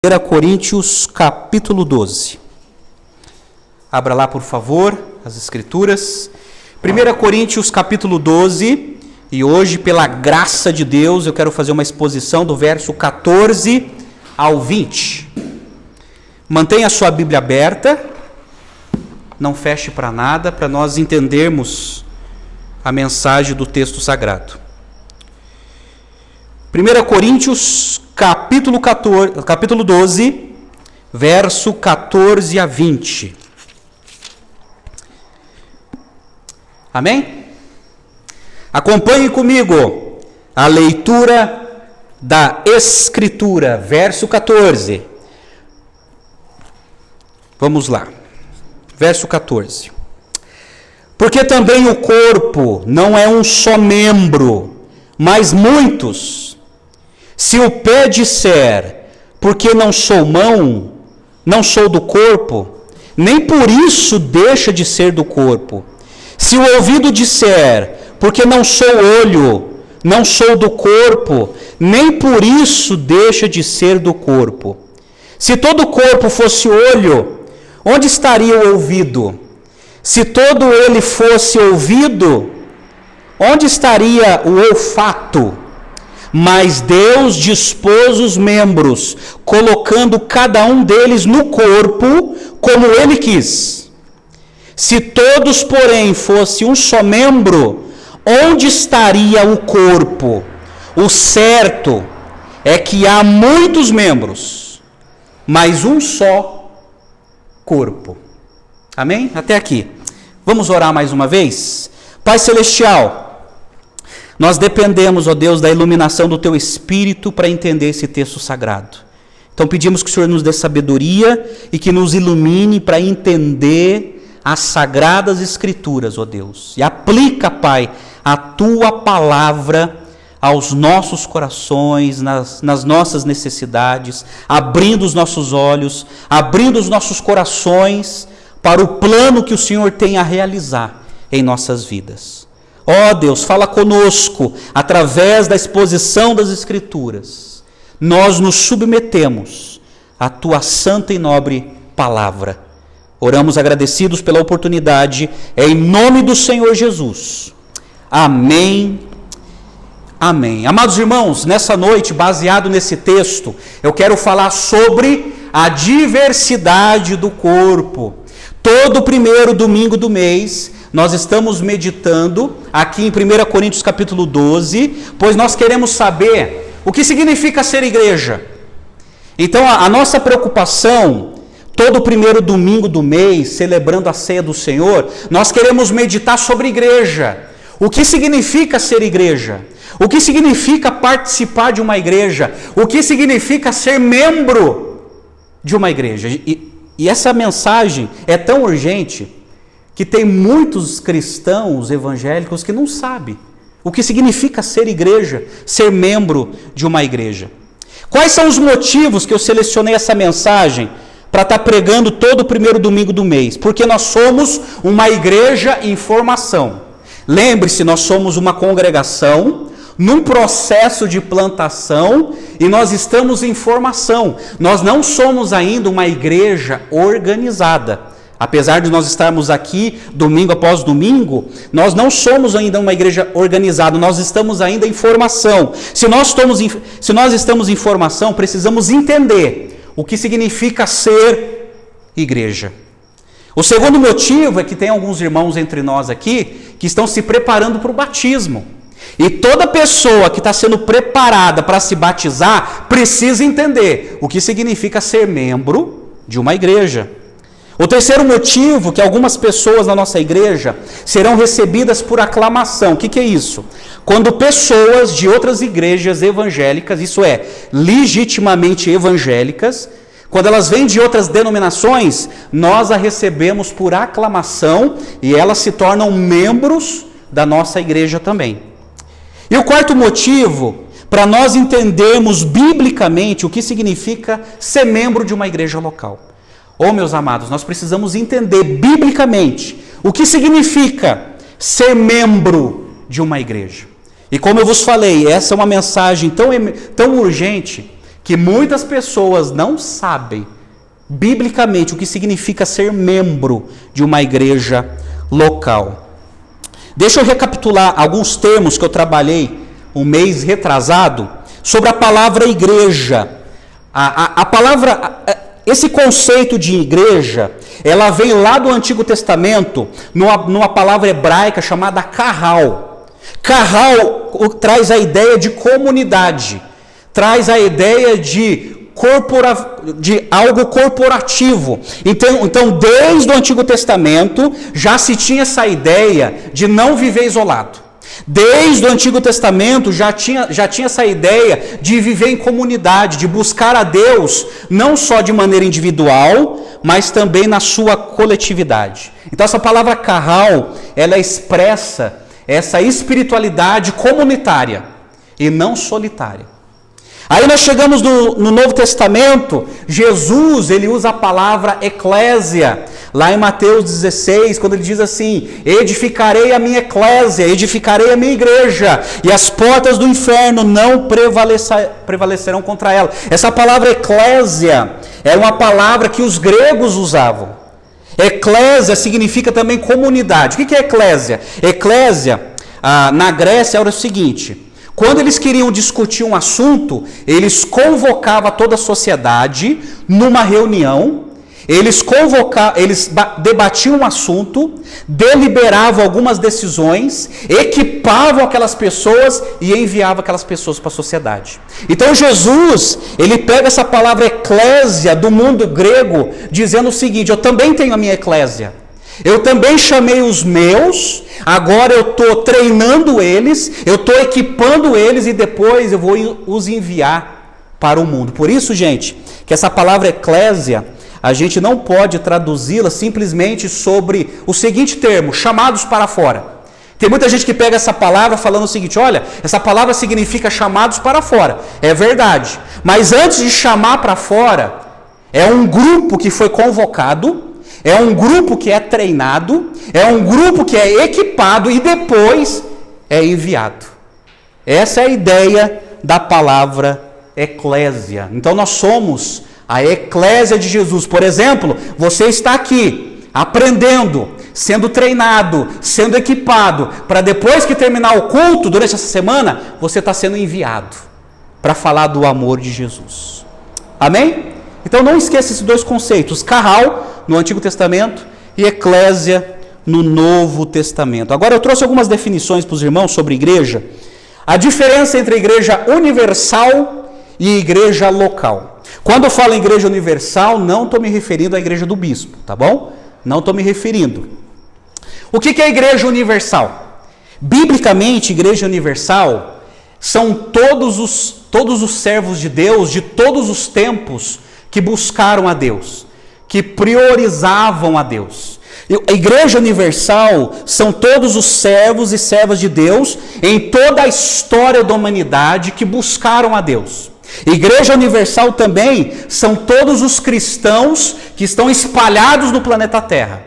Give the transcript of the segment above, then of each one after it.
1 Coríntios capítulo 12. Abra lá, por favor, as escrituras. 1 Coríntios capítulo 12. E hoje, pela graça de Deus, eu quero fazer uma exposição do verso 14 ao 20. Mantenha a sua Bíblia aberta. Não feche para nada, para nós entendermos a mensagem do texto sagrado. 1 Coríntios capítulo 12, verso 14 a 20. Amém? Acompanhe comigo a leitura da Escritura, verso 14. Vamos lá. Verso 14. Porque também o corpo não é um só membro, mas muitos. Se o pé disser, porque não sou mão, não sou do corpo, nem por isso deixa de ser do corpo. Se o ouvido disser, porque não sou olho, não sou do corpo, nem por isso deixa de ser do corpo. Se todo o corpo fosse olho, onde estaria o ouvido? Se todo ele fosse ouvido, onde estaria o olfato? Mas Deus dispôs os membros, colocando cada um deles no corpo, como Ele quis. Se todos, porém, fosse um só membro, onde estaria o corpo? O certo é que há muitos membros, mas um só corpo. Amém? Até aqui. Vamos orar mais uma vez? Pai Celestial, nós dependemos, ó Deus, da iluminação do Teu Espírito para entender esse texto sagrado. Então pedimos que o Senhor nos dê sabedoria e que nos ilumine para entender as sagradas Escrituras, ó Deus. E aplica, Pai, a Tua palavra aos nossos corações, nas nossas necessidades, abrindo os nossos olhos, abrindo os nossos corações para o plano que o Senhor tem a realizar em nossas vidas. Ó Deus, fala conosco através da exposição das Escrituras. Nós nos submetemos à Tua santa e nobre palavra. Oramos agradecidos pela oportunidade, em nome do Senhor Jesus. Amém. Amém. Amados irmãos, nessa noite, baseado nesse texto, eu quero falar sobre a diversidade do corpo. Todo primeiro domingo do mês, nós estamos meditando aqui em 1 Coríntios capítulo 12, pois nós queremos saber o que significa ser igreja. Então a nossa preocupação, todo primeiro domingo do mês, celebrando a ceia do Senhor, nós queremos meditar sobre igreja. O que significa ser igreja? O que significa participar de uma igreja? O que significa ser membro de uma igreja? E essa mensagem é tão urgente que tem muitos cristãos evangélicos que não sabem o que significa ser igreja, ser membro de uma igreja. Quais são os motivos que eu selecionei essa mensagem para estar pregando todo o primeiro domingo do mês? Porque nós somos uma igreja em formação. Lembre-se, nós somos uma congregação num processo de plantação e nós estamos em formação. Nós não somos ainda uma igreja organizada. Apesar de nós estarmos aqui domingo após domingo, nós não somos ainda uma igreja organizada, nós estamos ainda em formação. Se nós estamos em formação, precisamos entender o que significa ser igreja. O segundo motivo é que tem alguns irmãos entre nós aqui que estão se preparando para o batismo. E toda pessoa que está sendo preparada para se batizar precisa entender o que significa ser membro de uma igreja. O terceiro motivo, que algumas pessoas na nossa igreja serão recebidas por aclamação. O que é isso? Quando pessoas de outras igrejas evangélicas, isso é, legitimamente evangélicas, quando elas vêm de outras denominações, nós a recebemos por aclamação e elas se tornam membros da nossa igreja também. E o quarto motivo, para nós entendermos biblicamente o que significa ser membro de uma igreja local. Meus amados, nós precisamos entender biblicamente o que significa ser membro de uma igreja. E como eu vos falei, essa é uma mensagem tão urgente que muitas pessoas não sabem biblicamente o que significa ser membro de uma igreja local. Deixa eu recapitular alguns termos que eu trabalhei um mês retrasado sobre a palavra igreja. A palavra, esse conceito de igreja, ela vem lá do Antigo Testamento, numa palavra hebraica chamada kahal. Kahal traz a ideia de comunidade, traz a ideia de algo corporativo. Então, desde o Antigo Testamento, já se tinha essa ideia de não viver isolado. Desde o Antigo Testamento, já tinha essa ideia de viver em comunidade, de buscar a Deus, não só de maneira individual, mas também na sua coletividade. Então, essa palavra kahal, ela expressa essa espiritualidade comunitária e não solitária. Aí nós chegamos no Novo Testamento, Jesus, ele usa a palavra eclésia, lá em Mateus 16, quando ele diz assim: edificarei a minha eclésia, edificarei a minha igreja, e as portas do inferno não prevalecerão contra ela. Essa palavra eclésia é uma palavra que os gregos usavam. Eclésia significa também comunidade. O que é eclésia? Eclésia, na Grécia, era o seguinte: quando eles queriam discutir um assunto, eles convocavam toda a sociedade numa reunião, eles debatiam um assunto, deliberavam algumas decisões, equipavam aquelas pessoas e enviavam aquelas pessoas para a sociedade. Então Jesus, ele pega essa palavra eclésia do mundo grego, dizendo o seguinte: eu também tenho a minha eclésia. Eu também chamei os meus, agora eu estou treinando eles, eu estou equipando eles e depois eu vou os enviar para o mundo. Por isso, gente, que essa palavra eclésia, a gente não pode traduzi-la simplesmente sobre o seguinte termo: chamados para fora. Tem muita gente que pega essa palavra falando o seguinte: olha, essa palavra significa chamados para fora. É verdade, mas antes de chamar para fora, é um grupo que foi convocado, é um grupo que é treinado, é um grupo que é equipado e depois é enviado. Essa é a ideia da palavra eclésia. Então nós somos a eclésia de Jesus. Por exemplo, você está aqui aprendendo, sendo treinado, sendo equipado, para depois que terminar o culto, durante essa semana, você está sendo enviado para falar do amor de Jesus. Amém? Então não esqueça esses dois conceitos: kahal no Antigo Testamento e eclésia no Novo Testamento. Agora eu trouxe algumas definições para os irmãos sobre igreja. A diferença entre igreja universal e igreja local. Quando eu falo em igreja universal, não estou me referindo à igreja do bispo, tá bom? Não estou me referindo. O que é igreja universal? Biblicamente, igreja universal são todos os servos de Deus de todos os tempos que buscaram a Deus, que priorizavam a Deus. A igreja universal são todos os servos e servas de Deus em toda a história da humanidade que buscaram a Deus. Igreja universal também são todos os cristãos que estão espalhados no planeta Terra.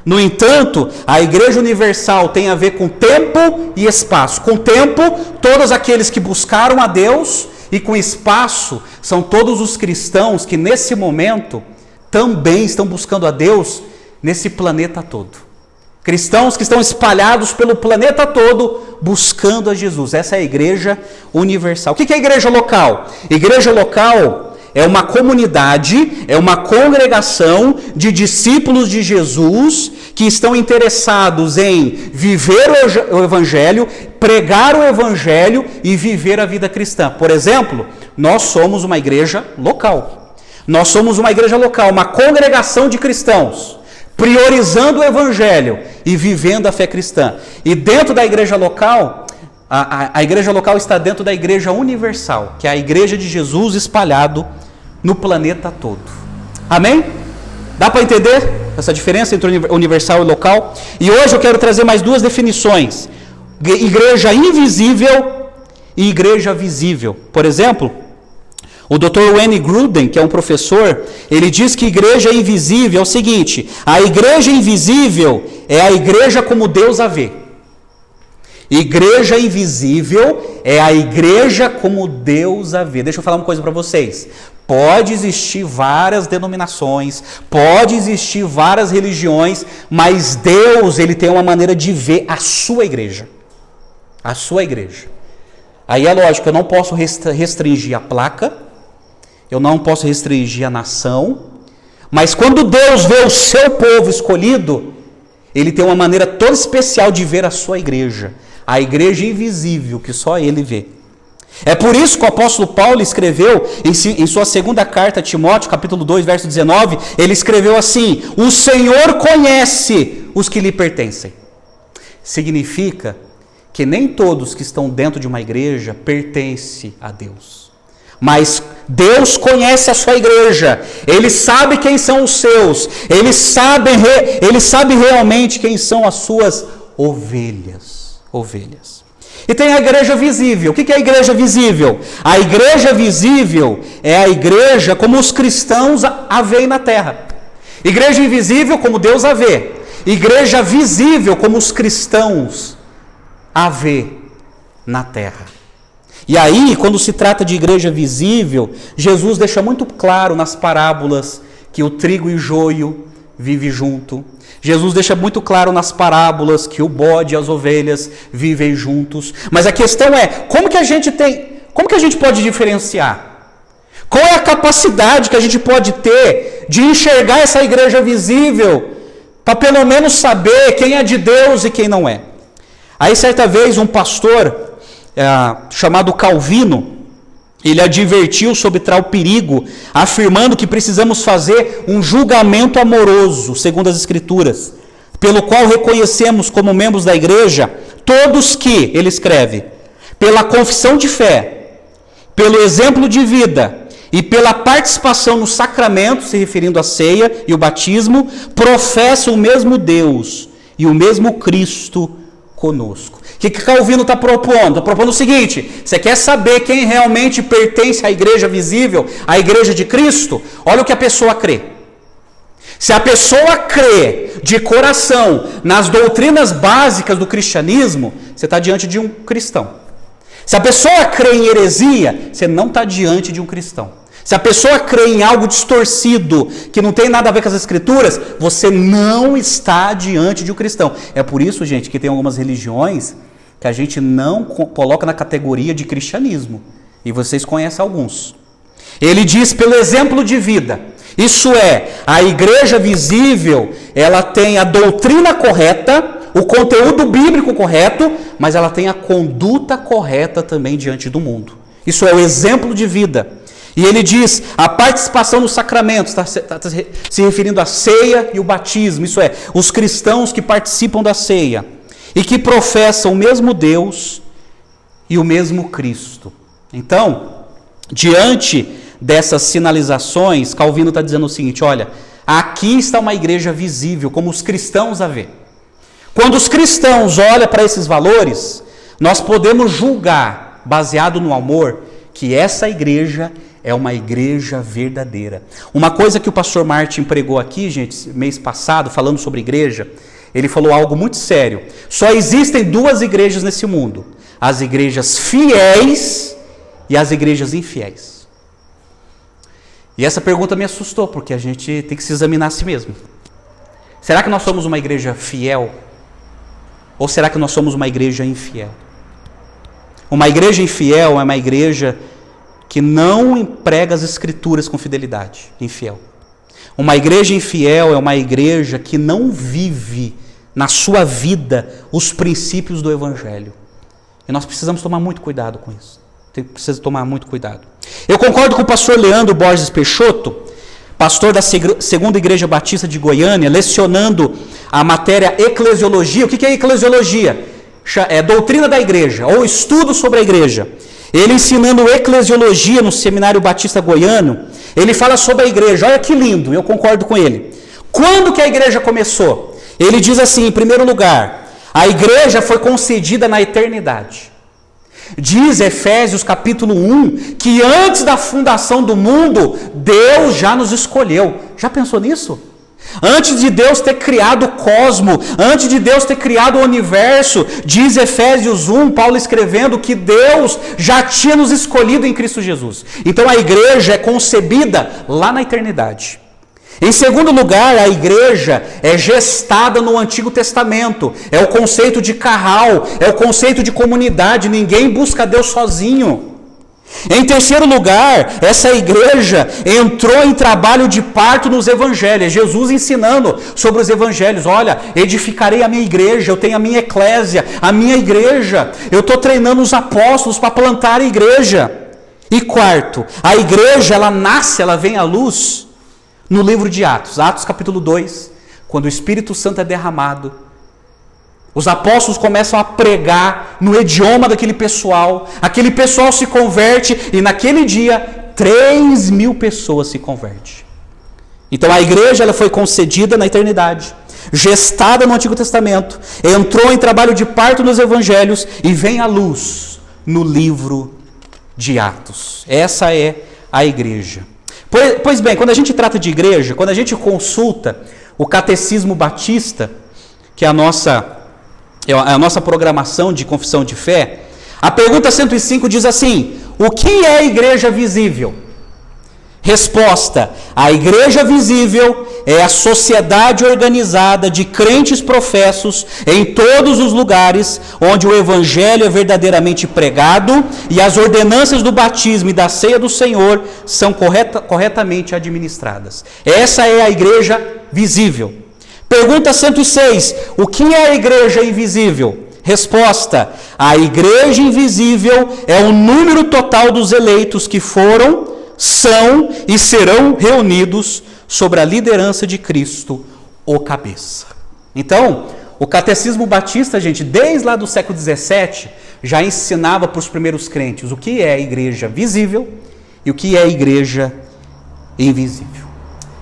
No entanto, a igreja universal tem a ver com tempo e espaço. Com tempo, todos aqueles que buscaram a Deus, e com espaço, são todos os cristãos que nesse momento também estão buscando a Deus nesse planeta todo. Cristãos que estão espalhados pelo planeta todo buscando a Jesus. Essa é a igreja universal. O que é a igreja local? Igreja local é uma comunidade, é uma congregação de discípulos de Jesus que estão interessados em viver o evangelho, pregar o evangelho e viver a vida cristã. Por exemplo, nós somos uma igreja local. Nós somos uma igreja local, uma congregação de cristãos, priorizando o evangelho e vivendo a fé cristã. E dentro da igreja local, a igreja local está dentro da igreja universal, que é a igreja de Jesus espalhado no planeta todo. Amém? Dá para entender essa diferença entre universal e local? E hoje eu quero trazer mais duas definições: igreja invisível e igreja visível. Por exemplo, o Dr. Wayne Grudem, que é um professor, ele diz que igreja invisível é o seguinte: a igreja invisível é a igreja como Deus a vê. Igreja invisível é a igreja como Deus a vê. Deixa eu falar uma coisa para vocês. Pode existir várias denominações, pode existir várias religiões, mas Deus, ele tem uma maneira de ver a sua igreja. A sua igreja. Aí é lógico, eu não posso restringir a placa, eu não posso restringir a nação, mas quando Deus vê o seu povo escolhido, ele tem uma maneira toda especial de ver a sua igreja. A igreja invisível, que só ele vê. É por isso que o apóstolo Paulo escreveu em sua segunda carta a Timóteo, capítulo 2, verso 19, ele escreveu assim: o Senhor conhece os que lhe pertencem. Significa que nem todos que estão dentro de uma igreja pertencem a Deus. Mas Deus conhece a sua igreja, Ele sabe quem são os seus, Ele sabe realmente quem são as suas ovelhas. E tem a igreja visível. O que é a igreja visível? A igreja visível é a igreja como os cristãos a veem na terra. Igreja invisível como Deus a vê. Igreja visível como os cristãos a vê na terra. E aí, quando se trata de igreja visível, Jesus deixa muito claro nas parábolas que o trigo e o joio vivem junto. Jesus deixa muito claro nas parábolas que o bode e as ovelhas vivem juntos. Mas a questão é, como que a gente pode diferenciar? Qual é a capacidade que a gente pode ter de enxergar essa igreja visível, para pelo menos saber quem é de Deus e quem não é? Aí certa vez um pastor chamado Calvino, ele advertiu sobre tal perigo, afirmando que precisamos fazer um julgamento amoroso, segundo as Escrituras, pelo qual reconhecemos como membros da igreja todos que, ele escreve, pela confissão de fé, pelo exemplo de vida e pela participação no sacramento, se referindo à ceia e o batismo, professam o mesmo Deus e o mesmo Cristo conosco. O que Calvino está propondo? Está propondo o seguinte: você quer saber quem realmente pertence à igreja visível, à igreja de Cristo? Olha o que a pessoa crê. Se a pessoa crê de coração nas doutrinas básicas do cristianismo, você está diante de um cristão. Se a pessoa crê em heresia, você não está diante de um cristão. Se a pessoa crê em algo distorcido, que não tem nada a ver com as Escrituras, você não está diante de um cristão. É por isso, gente, que tem algumas religiões que a gente não coloca na categoria de cristianismo. E vocês conhecem alguns. Ele diz pelo exemplo de vida. Isso é, a igreja visível, ela tem a doutrina correta, o conteúdo bíblico correto, mas ela tem a conduta correta também diante do mundo. Isso é o exemplo de vida. E ele diz, a participação nos sacramentos, está se referindo à ceia e o batismo, isso é, os cristãos que participam da ceia e que professam o mesmo Deus e o mesmo Cristo. Então, diante dessas sinalizações, Calvino está dizendo o seguinte: olha, aqui está uma igreja visível, como os cristãos a vê. Quando os cristãos olham para esses valores, nós podemos julgar, baseado no amor, que essa igreja é uma igreja verdadeira. Uma coisa que o pastor Martin pregou aqui, gente, mês passado, falando sobre igreja, ele falou algo muito sério. Só existem duas igrejas nesse mundo: as igrejas fiéis e as igrejas infiéis. E essa pergunta me assustou, porque a gente tem que se examinar a si mesmo. Será que nós somos uma igreja fiel? Ou será que nós somos uma igreja infiel? Uma igreja infiel é uma igreja que não emprega as Escrituras com fidelidade, infiel. Uma igreja infiel é uma igreja que não vive na sua vida os princípios do Evangelho. E nós precisamos tomar muito cuidado com isso. Precisa tomar muito cuidado. Eu concordo com o pastor Leandro Borges Peixoto, pastor da Segunda Igreja Batista de Goiânia, lecionando a matéria eclesiologia. O que é eclesiologia? É doutrina da igreja, ou estudo sobre a igreja. Ele ensinando eclesiologia no Seminário Batista Goiano, ele fala sobre a igreja. Olha que lindo, eu concordo com ele. Quando que a igreja começou? Ele diz assim, em primeiro lugar, a igreja foi concedida na eternidade. Diz Efésios capítulo 1, que antes da fundação do mundo, Deus já nos escolheu. Já pensou nisso? Antes de Deus ter criado o cosmo, antes de Deus ter criado o universo, diz Efésios 1, Paulo escrevendo que Deus já tinha nos escolhido em Cristo Jesus. Então a igreja é concebida lá na eternidade. Em segundo lugar, a igreja é gestada no Antigo Testamento. É o conceito de carral, é o conceito de comunidade. Ninguém busca Deus sozinho. Em terceiro lugar, essa igreja entrou em trabalho de parto nos evangelhos. Jesus ensinando sobre os evangelhos. Olha, edificarei a minha igreja, eu tenho a minha eclésia, a minha igreja. Eu estou treinando os apóstolos para plantar a igreja. E quarto, a igreja, ela nasce, ela vem à luz no livro de Atos. Atos capítulo 2, quando o Espírito Santo é derramado. Os apóstolos começam a pregar no idioma daquele pessoal. Aquele pessoal se converte e naquele dia 3.000 pessoas se convertem. Então a igreja ela foi concedida na eternidade, gestada no Antigo Testamento, entrou em trabalho de parto nos evangelhos e vem à luz no livro de Atos. Essa é a igreja. Pois bem, quando a gente trata de igreja, quando a gente consulta o Catecismo Batista, que é a nossa programação de confissão de fé, a pergunta 105 diz assim: o que é a igreja visível? Resposta: a igreja visível é a sociedade organizada de crentes professos em todos os lugares onde o evangelho é verdadeiramente pregado e as ordenanças do batismo e da ceia do Senhor são corretamente administradas. Essa é a igreja visível. Pergunta 106. O que é a igreja invisível? Resposta: a igreja invisível é o número total dos eleitos que foram, são e serão reunidos sobre a liderança de Cristo, o cabeça. Então, o Catecismo Batista, gente, desde lá do século XVII, já ensinava para os primeiros crentes o que é a igreja visível e o que é a igreja invisível.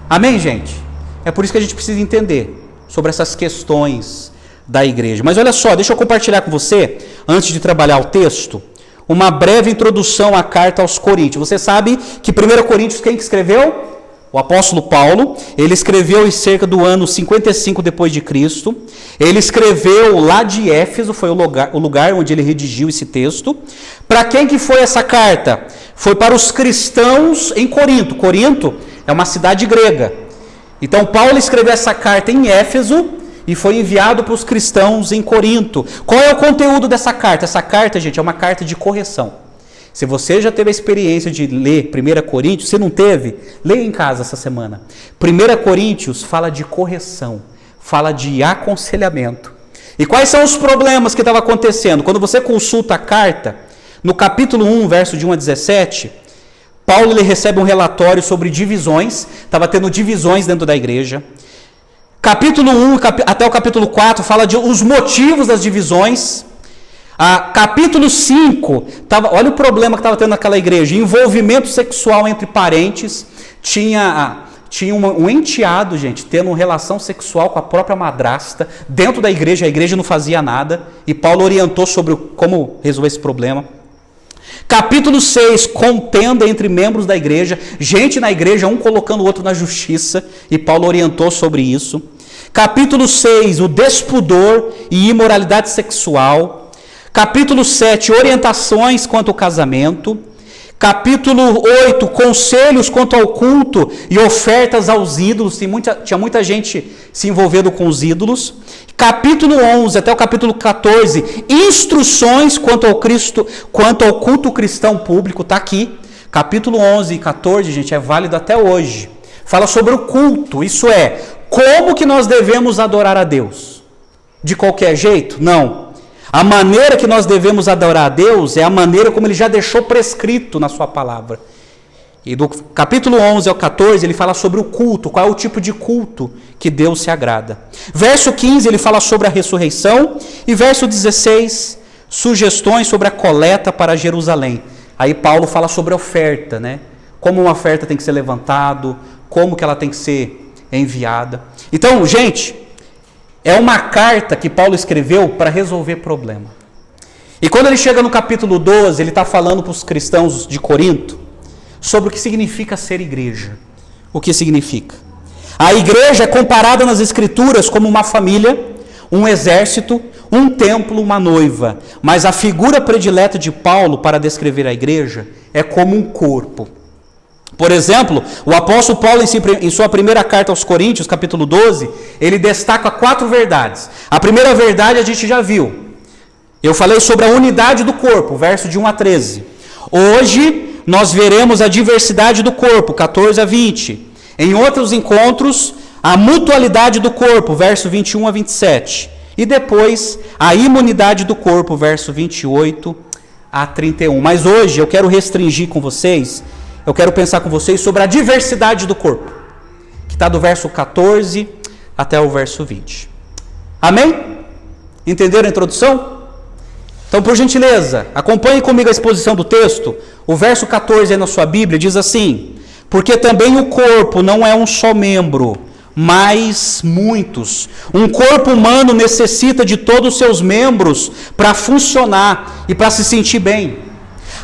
Amém, gente? É por isso que a gente precisa entender sobre essas questões da igreja. Mas olha só, deixa eu compartilhar com você, antes de trabalhar o texto, uma breve introdução à carta aos Coríntios. Você sabe que 1 Coríntios, quem que escreveu? O apóstolo Paulo. Ele escreveu em cerca do ano 55 depois de Cristo. Ele escreveu lá de Éfeso, foi o lugar onde ele redigiu esse texto. Para quem que foi essa carta? Foi para os cristãos em Corinto. Corinto é uma cidade grega. Então Paulo escreveu essa carta em Éfeso e foi enviado para os cristãos em Corinto. Qual é o conteúdo dessa carta? Essa carta, gente, é uma carta de correção. Se você já teve a experiência de ler 1 Coríntios, se não teve, leia em casa essa semana. 1 Coríntios fala de correção, fala de aconselhamento. E quais são os problemas que estavam acontecendo? Quando você consulta a carta, no capítulo 1, verso de 1 a 17, Paulo ele recebe um relatório sobre divisões, estava tendo divisões dentro da igreja. Capítulo 1 até o capítulo 4 fala de os motivos das divisões. Capítulo 5, olha o problema que estava tendo naquela igreja: envolvimento sexual entre parentes. Tinha um enteado, gente, tendo uma relação sexual com a própria madrasta dentro da igreja. A igreja não fazia nada e Paulo orientou sobre como resolver esse problema. Capítulo 6, contenda entre membros da igreja, gente na igreja, um colocando o outro na justiça, e Paulo orientou sobre isso. Capítulo 6, o despudor e imoralidade sexual. Capítulo 7, orientações quanto ao casamento. Capítulo 8, conselhos quanto ao culto e ofertas aos ídolos. Tinha muita gente se envolvendo com os ídolos. Capítulo 11 até o capítulo 14, instruções quanto ao culto cristão público, está aqui. Capítulo 11 e 14, gente, é válido até hoje. Fala sobre o culto, isso é, como que nós devemos adorar a Deus? De qualquer jeito? Não. A maneira que nós devemos adorar a Deus é a maneira como Ele já deixou prescrito na sua palavra. E do capítulo 11 ao 14, ele fala sobre o culto, qual é o tipo de culto que Deus se agrada. Verso 15, ele fala sobre a ressurreição. E verso 16, sugestões sobre a coleta para Jerusalém. Aí Paulo fala sobre a oferta, né? Como uma oferta tem que ser levantada, como que ela tem que ser enviada. Então, gente, é uma carta que Paulo escreveu para resolver problema. E quando ele chega no capítulo 12, ele está falando para os cristãos de Corinto sobre o que significa ser igreja. O que significa? A igreja é comparada nas Escrituras como uma família, um exército, um templo, uma noiva. Mas a figura predileta de Paulo para descrever a igreja é como um corpo. Por exemplo, o apóstolo Paulo, em sua primeira carta aos Coríntios, capítulo 12, ele destaca 4 verdades. A primeira verdade a gente já viu. Eu falei sobre a unidade do corpo, verso de 1 a 13. Hoje, nós veremos a diversidade do corpo, 14 a 20. Em outros encontros, a mutualidade do corpo, verso 21 a 27. E depois, a imunidade do corpo, verso 28 a 31. Mas hoje eu quero restringir com vocês, eu quero pensar com vocês sobre a diversidade do corpo, que está do verso 14 até o verso 20. Amém? Entenderam a introdução? Então, por gentileza, acompanhe comigo a exposição do texto. O verso 14 aí na sua Bíblia diz assim: porque também o corpo não é um só membro, mas muitos. Um corpo humano necessita de todos os seus membros para funcionar e para se sentir bem.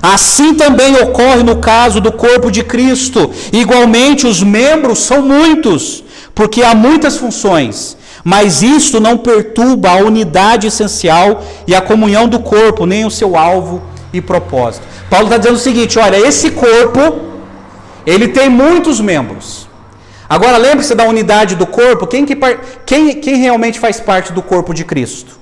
Assim também ocorre no caso do corpo de Cristo. Igualmente, os membros são muitos, porque há muitas funções. Mas isto não perturba a unidade essencial e a comunhão do corpo, nem o seu alvo e propósito. Paulo está dizendo o seguinte: olha, esse corpo, ele tem muitos membros. Agora, lembre-se da unidade do corpo. Quem realmente faz parte do corpo de Cristo?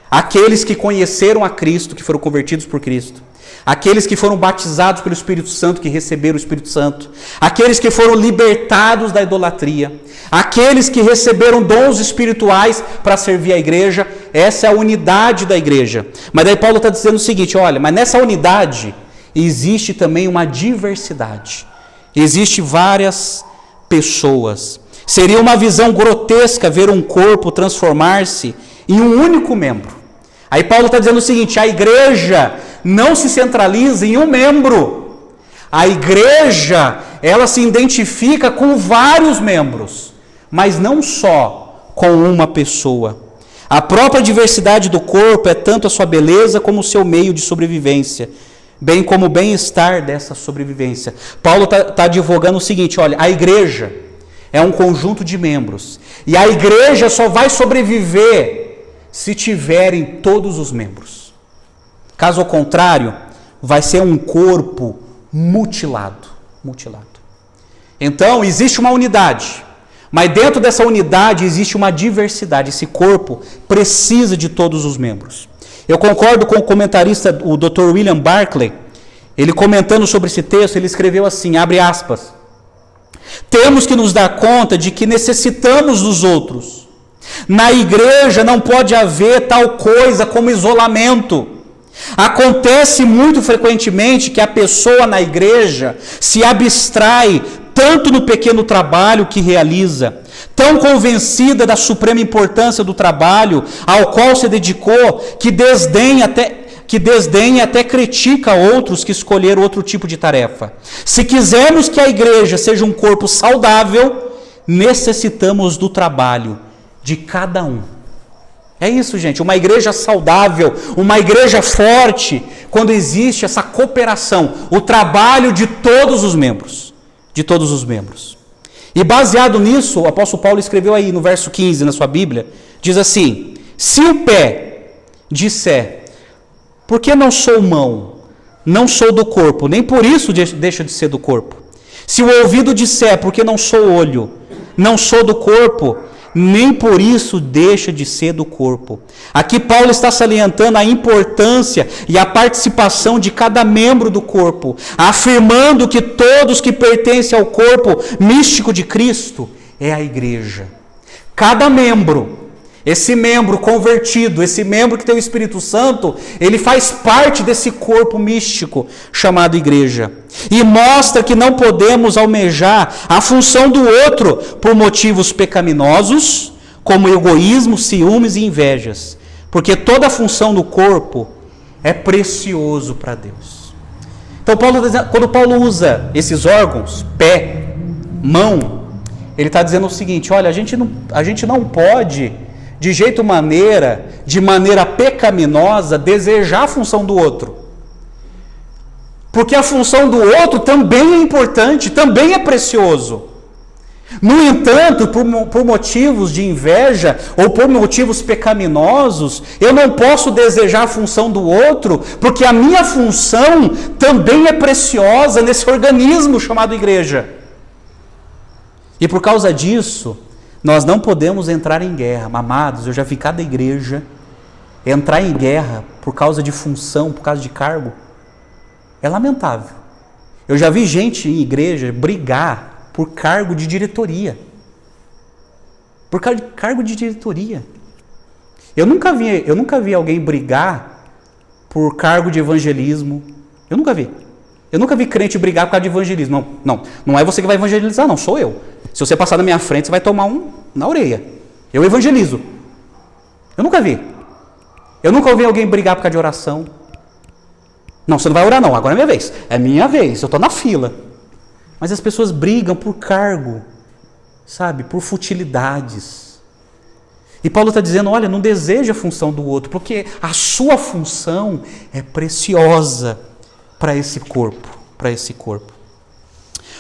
Aqueles que conheceram a Cristo, que foram convertidos por Cristo. Aqueles que foram batizados pelo Espírito Santo, que receberam o Espírito Santo. Aqueles que foram libertados da idolatria. Aqueles que receberam dons espirituais para servir a igreja. Essa é a unidade da igreja. Mas daí Paulo está dizendo o seguinte: olha, mas nessa unidade existe também uma diversidade. Existe várias pessoas. Seria uma visão grotesca ver um corpo transformar-se em um único membro. Aí Paulo está dizendo o seguinte: a igreja não se centraliza em um membro. A igreja, ela se identifica com vários membros, mas não só com uma pessoa. A própria diversidade do corpo é tanto a sua beleza como o seu meio de sobrevivência, bem como o bem-estar dessa sobrevivência. Paulo está advogando o seguinte: olha, a igreja é um conjunto de membros, e a igreja só vai sobreviver se tiverem todos os membros. Caso contrário, vai ser um corpo mutilado. Então, existe uma unidade, mas dentro dessa unidade existe uma diversidade. Esse corpo precisa de todos os membros. Eu concordo com o comentarista, o Dr. William Barclay. Ele comentando sobre esse texto, ele escreveu assim, abre aspas: temos que nos dar conta de que necessitamos dos outros. Na igreja não pode haver tal coisa como isolamento. Acontece muito frequentemente que a pessoa na igreja se abstrai tanto no pequeno trabalho que realiza, tão convencida da suprema importância do trabalho ao qual se dedicou, que desdenha até critica outros que escolheram outro tipo de tarefa. Se quisermos que a igreja seja um corpo saudável, necessitamos do trabalho de cada um. É isso, gente, uma igreja saudável, uma igreja forte, quando existe essa cooperação, o trabalho de todos os membros, E baseado nisso, o apóstolo Paulo escreveu aí no verso 15 na sua Bíblia, diz assim: se o pé disser, por que não sou mão, não sou do corpo, nem por isso deixa de ser do corpo. Se o ouvido disser, por que não sou olho, não sou do corpo, nem por isso deixa de ser do corpo. Aqui Paulo está salientando a importância e a participação de cada membro do corpo, afirmando que todos que pertencem ao corpo místico de Cristo é a igreja. Cada membro, esse membro convertido, esse membro que tem o Espírito Santo, ele faz parte desse corpo místico chamado igreja. E mostra que não podemos almejar a função do outro por motivos pecaminosos, como egoísmo, ciúmes e invejas. Porque toda a função do corpo é precioso para Deus. Então, quando Paulo usa esses órgãos, pé, mão, ele está dizendo o seguinte: olha, a gente não pode, de maneira pecaminosa, desejar a função do outro. Porque a função do outro também é importante, também é precioso. No entanto, por motivos de inveja ou por motivos pecaminosos, eu não posso desejar a função do outro, porque a minha função também é preciosa nesse organismo chamado igreja. E por causa disso, nós não podemos entrar em guerra. Amados, eu já vi cada igreja entrar em guerra por causa de função, por causa de cargo. É lamentável. Eu já vi gente em igreja brigar por cargo de diretoria. Por cargo de diretoria. Eu nunca vi alguém brigar por cargo de evangelismo. Eu nunca vi. Eu nunca vi crente brigar por causa de evangelismo. Não é você que vai evangelizar, não, sou eu. Se você passar na minha frente, você vai tomar um na orelha. Eu evangelizo. Eu nunca vi. Eu nunca ouvi alguém brigar por causa de oração. Não, você não vai orar não, agora é minha vez. É minha vez, eu estou na fila. Mas as pessoas brigam por cargo, sabe, por futilidades. E Paulo está dizendo, olha, não deseja a função do outro, porque a sua função é preciosa para esse corpo,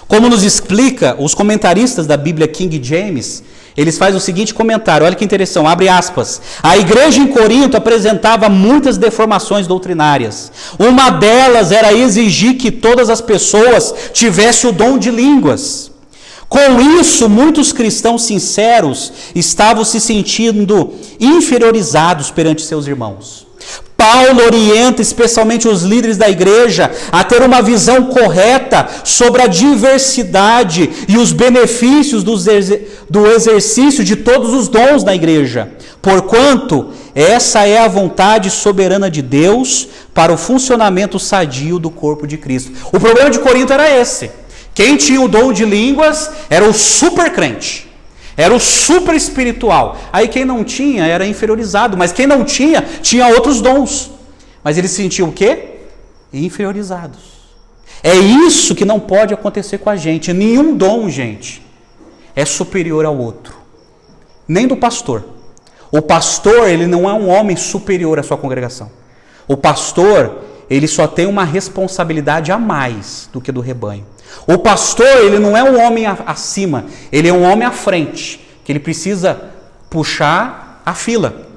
Como nos explica os comentaristas da Bíblia King James, eles fazem o seguinte comentário, olha que interessante, abre aspas. A igreja em Corinto apresentava muitas deformações doutrinárias. Uma delas era exigir que todas as pessoas tivessem o dom de línguas. Com isso, muitos cristãos sinceros estavam se sentindo inferiorizados perante seus irmãos. Paulo orienta especialmente os líderes da igreja a ter uma visão correta sobre a diversidade e os benefícios do exercício de todos os dons na igreja, porquanto essa é a vontade soberana de Deus para o funcionamento sadio do corpo de Cristo. O problema de Corinto era esse. Quem tinha o dom de línguas era o super crente. Era o super espiritual. Aí quem não tinha era inferiorizado. Mas quem não tinha, tinha outros dons. Mas eles se sentiam o quê? Inferiorizados. É isso que não pode acontecer com a gente. Nenhum dom, gente, é superior ao outro. Nem do pastor. O pastor, ele não é um homem superior à sua congregação. O pastor, ele só tem uma responsabilidade a mais do que do rebanho. O pastor, ele não é um homem acima, ele é um homem à frente, que ele precisa puxar a fila.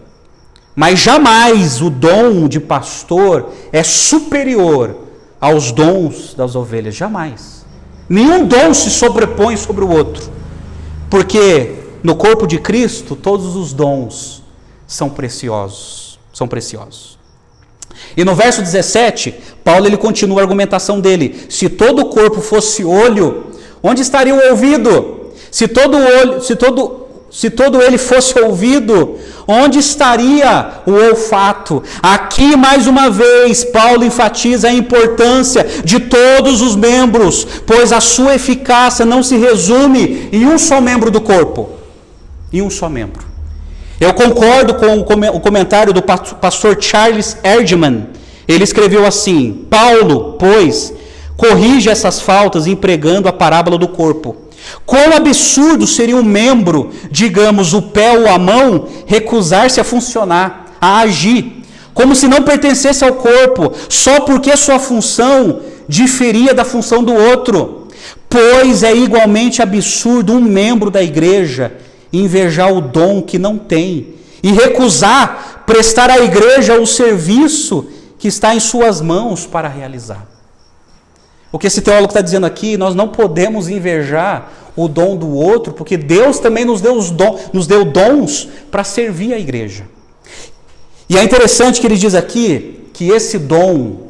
Mas jamais o dom de pastor é superior aos dons das ovelhas, jamais. Nenhum dom se sobrepõe sobre o outro, porque no corpo de Cristo todos os dons são preciosos, E no verso 17, Paulo ele continua a argumentação dele. Se todo o corpo fosse olho, onde estaria o ouvido? Se todo ele fosse ouvido, onde estaria o olfato? Aqui, mais uma vez, Paulo enfatiza a importância de todos os membros, pois a sua eficácia não se resume em um só membro do corpo. Em um só membro. Eu concordo com o comentário do pastor Charles Erdman. Ele escreveu assim: Paulo, pois, corrige essas faltas empregando a parábola do corpo. Quão absurdo seria um membro, digamos o pé ou a mão, recusar-se a funcionar, a agir, como se não pertencesse ao corpo, só porque sua função diferia da função do outro. Pois é igualmente absurdo um membro da igreja invejar o dom que não tem e recusar prestar à igreja o serviço que está em suas mãos para realizar. O que esse teólogo está dizendo aqui, nós não podemos invejar o dom do outro, porque Deus também nos deu dons para servir a igreja. E é interessante que ele diz aqui que esse dom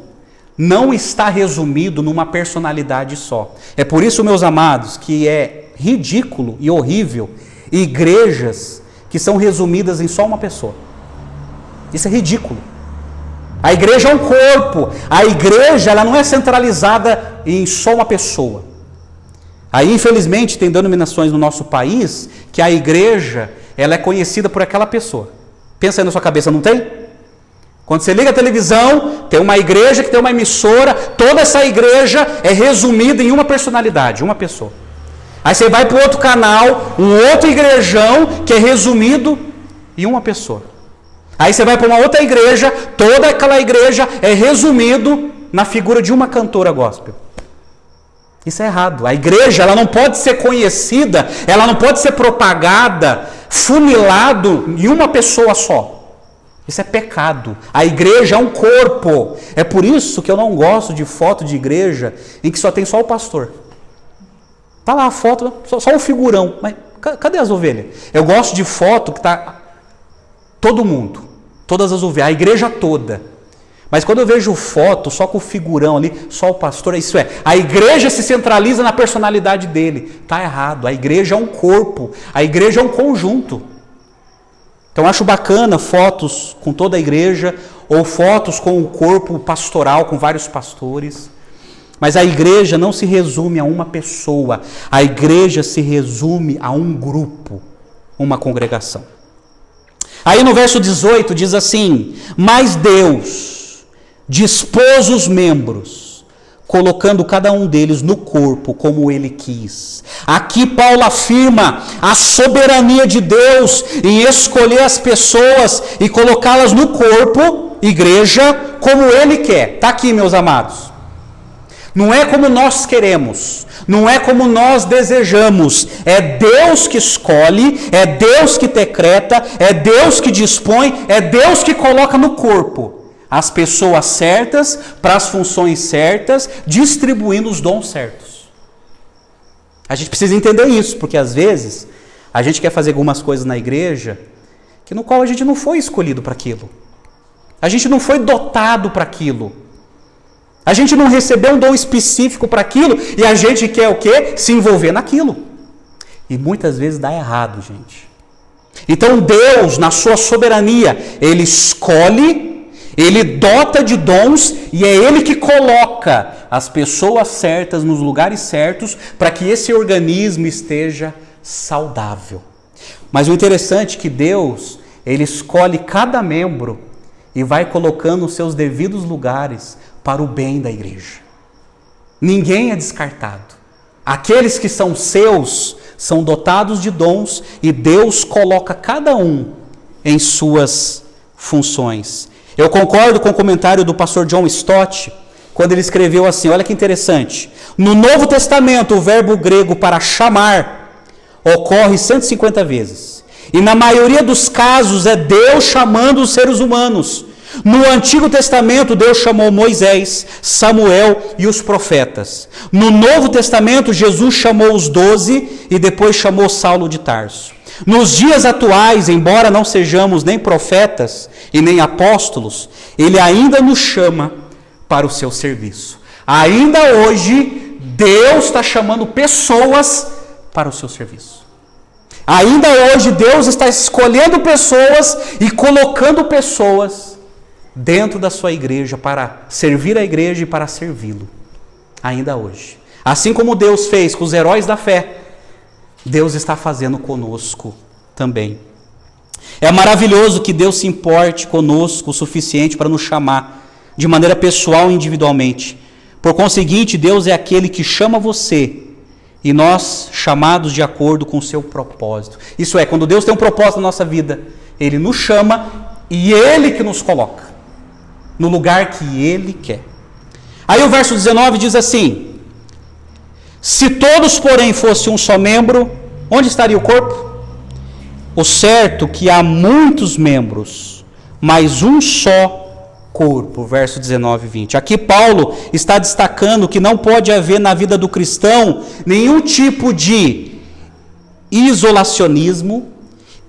não está resumido numa personalidade só. É por isso, meus amados, que é ridículo e horrível igrejas que são resumidas em só uma pessoa. Isso é ridículo. A igreja é um corpo. A igreja ela não é centralizada em só uma pessoa. Aí, infelizmente, tem denominações no nosso país que a igreja ela é conhecida por aquela pessoa. Pensa aí na sua cabeça, não tem? Quando você liga a televisão, tem uma igreja que tem uma emissora, toda essa igreja é resumida em uma personalidade, uma pessoa. Aí você vai para o outro canal, um outro igrejão que é resumido em uma pessoa. Aí você vai para uma outra igreja, toda aquela igreja é resumido na figura de uma cantora gospel. Isso é errado. A igreja, ela não pode ser conhecida, ela não pode ser propagada, funilado em uma pessoa só. Isso é pecado. A igreja é um corpo. É por isso que eu não gosto de foto de igreja em que só tem só o pastor. Tá lá a foto, só o figurão. Mas cadê as ovelhas? Eu gosto de foto que tá todo mundo, todas as ovelhas, a igreja toda. Mas quando eu vejo foto só com o figurão ali, só o pastor, isso é, a igreja se centraliza na personalidade dele. Tá errado. A igreja é um corpo, a igreja é um conjunto. Então eu acho bacana fotos com toda a igreja, ou fotos com o corpo pastoral, com vários pastores. Mas a igreja não se resume a uma pessoa, a igreja se resume a um grupo, uma congregação. Aí no verso 18 diz assim: mas Deus dispôs os membros, colocando cada um deles no corpo como ele quis. Aqui Paulo afirma a soberania de Deus em escolher as pessoas e colocá-las no corpo, igreja, como ele quer. Está aqui, meus amados. Não é como nós queremos, não é como nós desejamos, é Deus que escolhe, é Deus que decreta, é Deus que dispõe, é Deus que coloca no corpo as pessoas certas, para as funções certas, distribuindo os dons certos. A gente precisa entender isso, porque às vezes a gente quer fazer algumas coisas na igreja que no qual a gente não foi escolhido para aquilo. A gente não foi dotado para aquilo. A gente não recebeu um dom específico para aquilo e a gente quer o quê? Se envolver naquilo. E muitas vezes dá errado, gente. Então Deus, na sua soberania, Ele escolhe, Ele dota de dons e é Ele que coloca as pessoas certas nos lugares certos para que esse organismo esteja saudável. Mas o interessante é que Deus, Ele escolhe cada membro e vai colocando os seus devidos lugares para o bem da igreja. Ninguém é descartado. Aqueles que são seus são dotados de dons e Deus coloca cada um em suas funções. Eu concordo com o comentário do pastor John Stott, quando ele escreveu assim, olha que interessante. No Novo Testamento, o verbo grego para chamar ocorre 150 vezes. E na maioria dos casos é Deus chamando os seres humanos. No Antigo Testamento, Deus chamou Moisés, Samuel e os profetas. No Novo Testamento, Jesus chamou os 12 e depois chamou Saulo de Tarso. Nos dias atuais, embora não sejamos nem profetas e nem apóstolos, Ele ainda nos chama para o seu serviço. Ainda hoje, Deus está chamando pessoas para o seu serviço. Ainda hoje, Deus está escolhendo pessoas e colocando pessoas dentro da sua igreja para servir a igreja e para servi-lo. Ainda hoje. Assim como Deus fez com os heróis da fé, Deus está fazendo conosco também. É maravilhoso que Deus se importe conosco o suficiente para nos chamar de maneira pessoal e individualmente. Por conseguinte, Deus é aquele que chama você e nós chamados de acordo com o seu propósito. Isso é, quando Deus tem um propósito na nossa vida, Ele nos chama e Ele que nos coloca no lugar que Ele quer. Aí o verso 19 diz assim: se todos, porém, fossem um só membro, onde estaria o corpo? O certo que há muitos membros, mas um só corpo. Verso 19 e 20. Aqui Paulo está destacando que não pode haver na vida do cristão nenhum tipo de isolacionismo,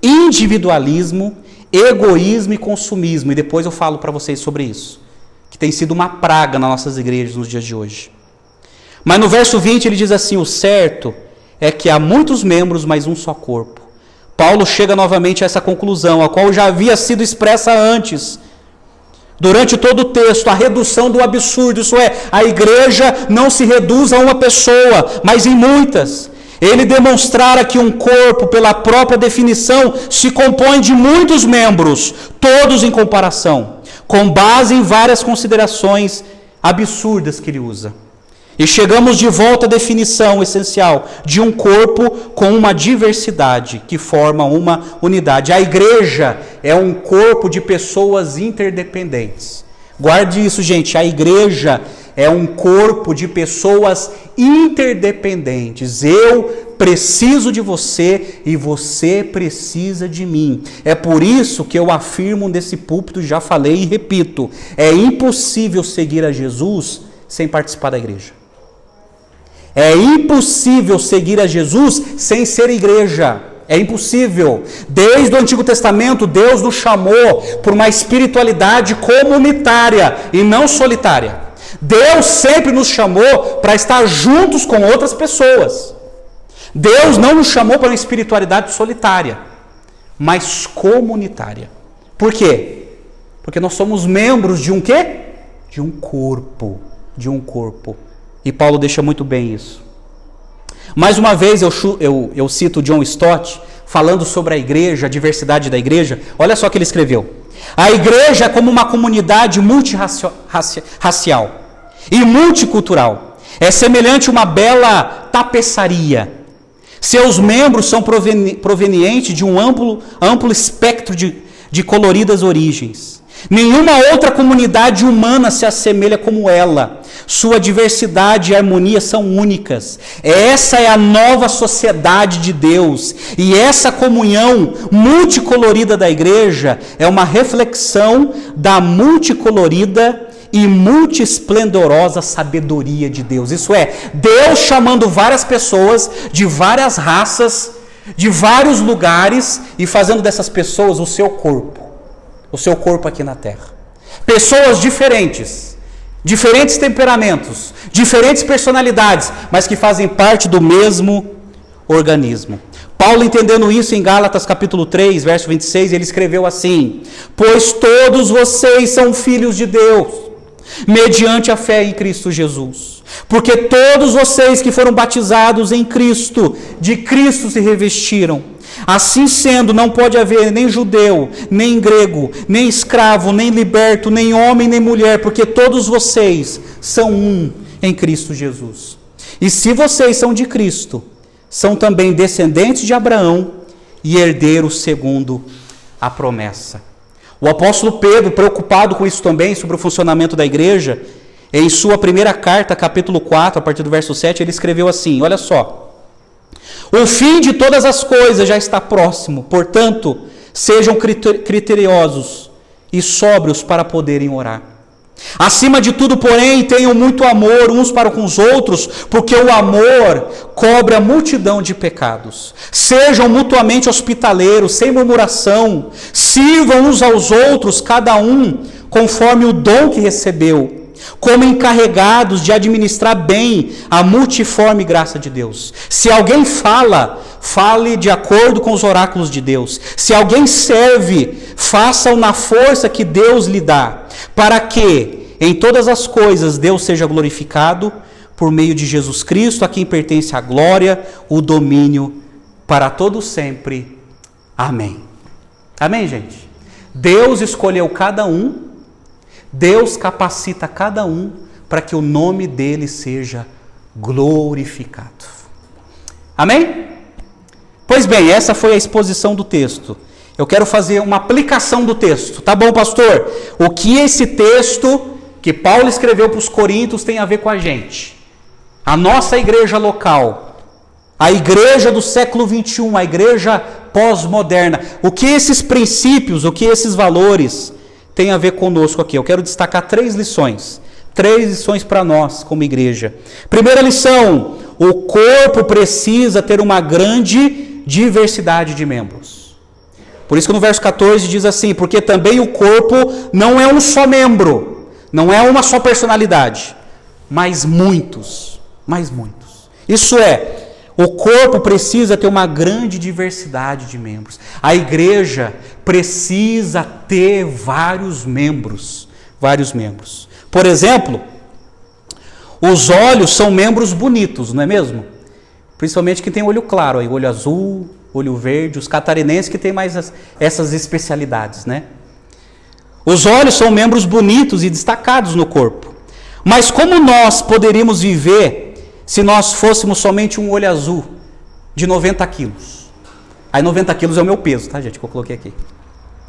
individualismo, egoísmo e consumismo. E depois eu falo para vocês sobre isso, que tem sido uma praga nas nossas igrejas nos dias de hoje. Mas no verso 20 ele diz assim: o certo é que há muitos membros, mas um só corpo. Paulo chega novamente a essa conclusão, a qual já havia sido expressa antes. Durante todo o texto, a redução do absurdo, isso é, a igreja não se reduz a uma pessoa, mas em muitas. Ele demonstrara que um corpo, pela própria definição, se compõe de muitos membros, todos em comparação, com base em várias considerações absurdas que ele usa. E chegamos de volta à definição essencial de um corpo com uma diversidade que forma uma unidade. A igreja é um corpo de pessoas interdependentes. Guarde isso, gente. A igreja é um corpo de pessoas interdependentes. Eu preciso de você e você precisa de mim. É por isso que eu afirmo nesse púlpito, já falei e repito, é impossível seguir a Jesus sem participar da igreja. É impossível seguir a Jesus sem ser igreja. É impossível. Desde o Antigo Testamento, Deus nos chamou por uma espiritualidade comunitária e não solitária. Deus sempre nos chamou para estar juntos com outras pessoas. Deus não nos chamou para uma espiritualidade solitária, mas comunitária. Por quê? Porque nós somos membros de um quê? De um corpo. De um corpo. E Paulo deixa muito bem isso. Mais uma vez eu cito John Stott, falando sobre a igreja, a diversidade da igreja. Olha só o que ele escreveu. A igreja é como uma comunidade multirracial e multicultural. É semelhante a uma bela tapeçaria. Seus membros são provenientes de um amplo espectro de coloridas origens. Nenhuma outra comunidade humana se assemelha como ela. Sua diversidade e harmonia são únicas. Essa é a nova sociedade de Deus. E essa comunhão multicolorida da igreja é uma reflexão da multicolorida e multiesplendorosa sabedoria de Deus. Isso é, Deus chamando várias pessoas de várias raças, de vários lugares e fazendo dessas pessoas o seu corpo. O seu corpo aqui na terra. Pessoas diferentes, diferentes temperamentos, diferentes personalidades, mas que fazem parte do mesmo organismo. Paulo, entendendo isso em Gálatas capítulo 3, verso 26, ele escreveu assim: pois todos vocês são filhos de Deus, mediante a fé em Cristo Jesus. Porque todos vocês que foram batizados em Cristo, de Cristo se revestiram. Assim sendo, não pode haver nem judeu, nem grego, nem escravo, nem liberto, nem homem, nem mulher, porque todos vocês são um em Cristo Jesus. E se vocês são de Cristo, são também descendentes de Abraão e herdeiros segundo a promessa. O apóstolo Pedro, preocupado com isso também, sobre o funcionamento da igreja, em sua primeira carta, capítulo 4, a partir do verso 7, ele escreveu assim, olha só: o fim de todas as coisas já está próximo, portanto, sejam criteriosos e sóbrios para poderem orar. Acima de tudo, porém, tenham muito amor uns para com os outros, porque o amor cobre a multidão de pecados. Sejam mutuamente hospitaleiros, sem murmuração, sirvam uns aos outros, cada um conforme o dom que recebeu, como encarregados de administrar bem a multiforme graça de Deus. Se alguém fale de acordo com os oráculos de Deus. Se alguém serve, faça-o na força que Deus lhe dá, para que em todas as coisas Deus seja glorificado por meio de Jesus Cristo, a quem pertence a glória, o domínio para todos sempre. Amém. Amém, gente? Deus escolheu cada um, Deus capacita cada um para que o nome dele seja glorificado. Amém? Pois bem, essa foi a exposição do texto. Eu quero fazer uma aplicação do texto. Tá bom, pastor? O que esse texto que Paulo escreveu para os Coríntios tem a ver com a gente? A nossa igreja local, a igreja do século 21, a igreja pós-moderna. O que esses princípios, o que esses valores tem a ver conosco aqui? Eu quero destacar 3 lições. 3 lições para nós como igreja. Primeira lição: o corpo precisa ter uma grande diversidade de membros. Por isso que no verso 14 diz assim: porque também o corpo não é um só membro, não é uma só personalidade, mas muitos. Isso é, o corpo precisa ter uma grande diversidade de membros. A igreja precisa ter vários membros. Por exemplo, os olhos são membros bonitos, não é mesmo? Principalmente quem tem olho claro, aí, olho azul, olho verde, os catarinenses que têm mais essas especialidades, né? Os olhos são membros bonitos e destacados no corpo. Mas como nós poderíamos viver se nós fôssemos somente um olho azul de 90 quilos? Aí 90 quilos é o meu peso, tá, gente, que eu coloquei aqui.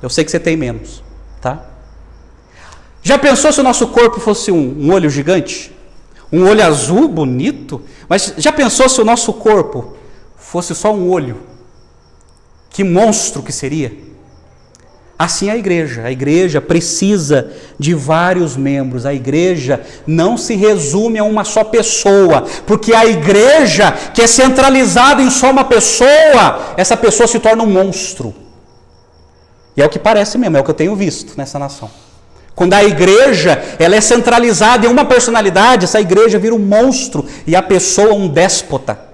Eu sei que você tem menos, tá? Já pensou se o nosso corpo fosse um olho gigante? Um olho azul, bonito? Mas já pensou se o nosso corpo fosse só um olho? Que monstro que seria? Assim é a igreja precisa de vários membros, a igreja não se resume a uma só pessoa, porque a igreja que é centralizada em só uma pessoa, essa pessoa se torna um monstro. E é o que parece mesmo, é o que eu tenho visto nessa nação. Quando a igreja ela é centralizada em uma personalidade, essa igreja vira um monstro e a pessoa um déspota.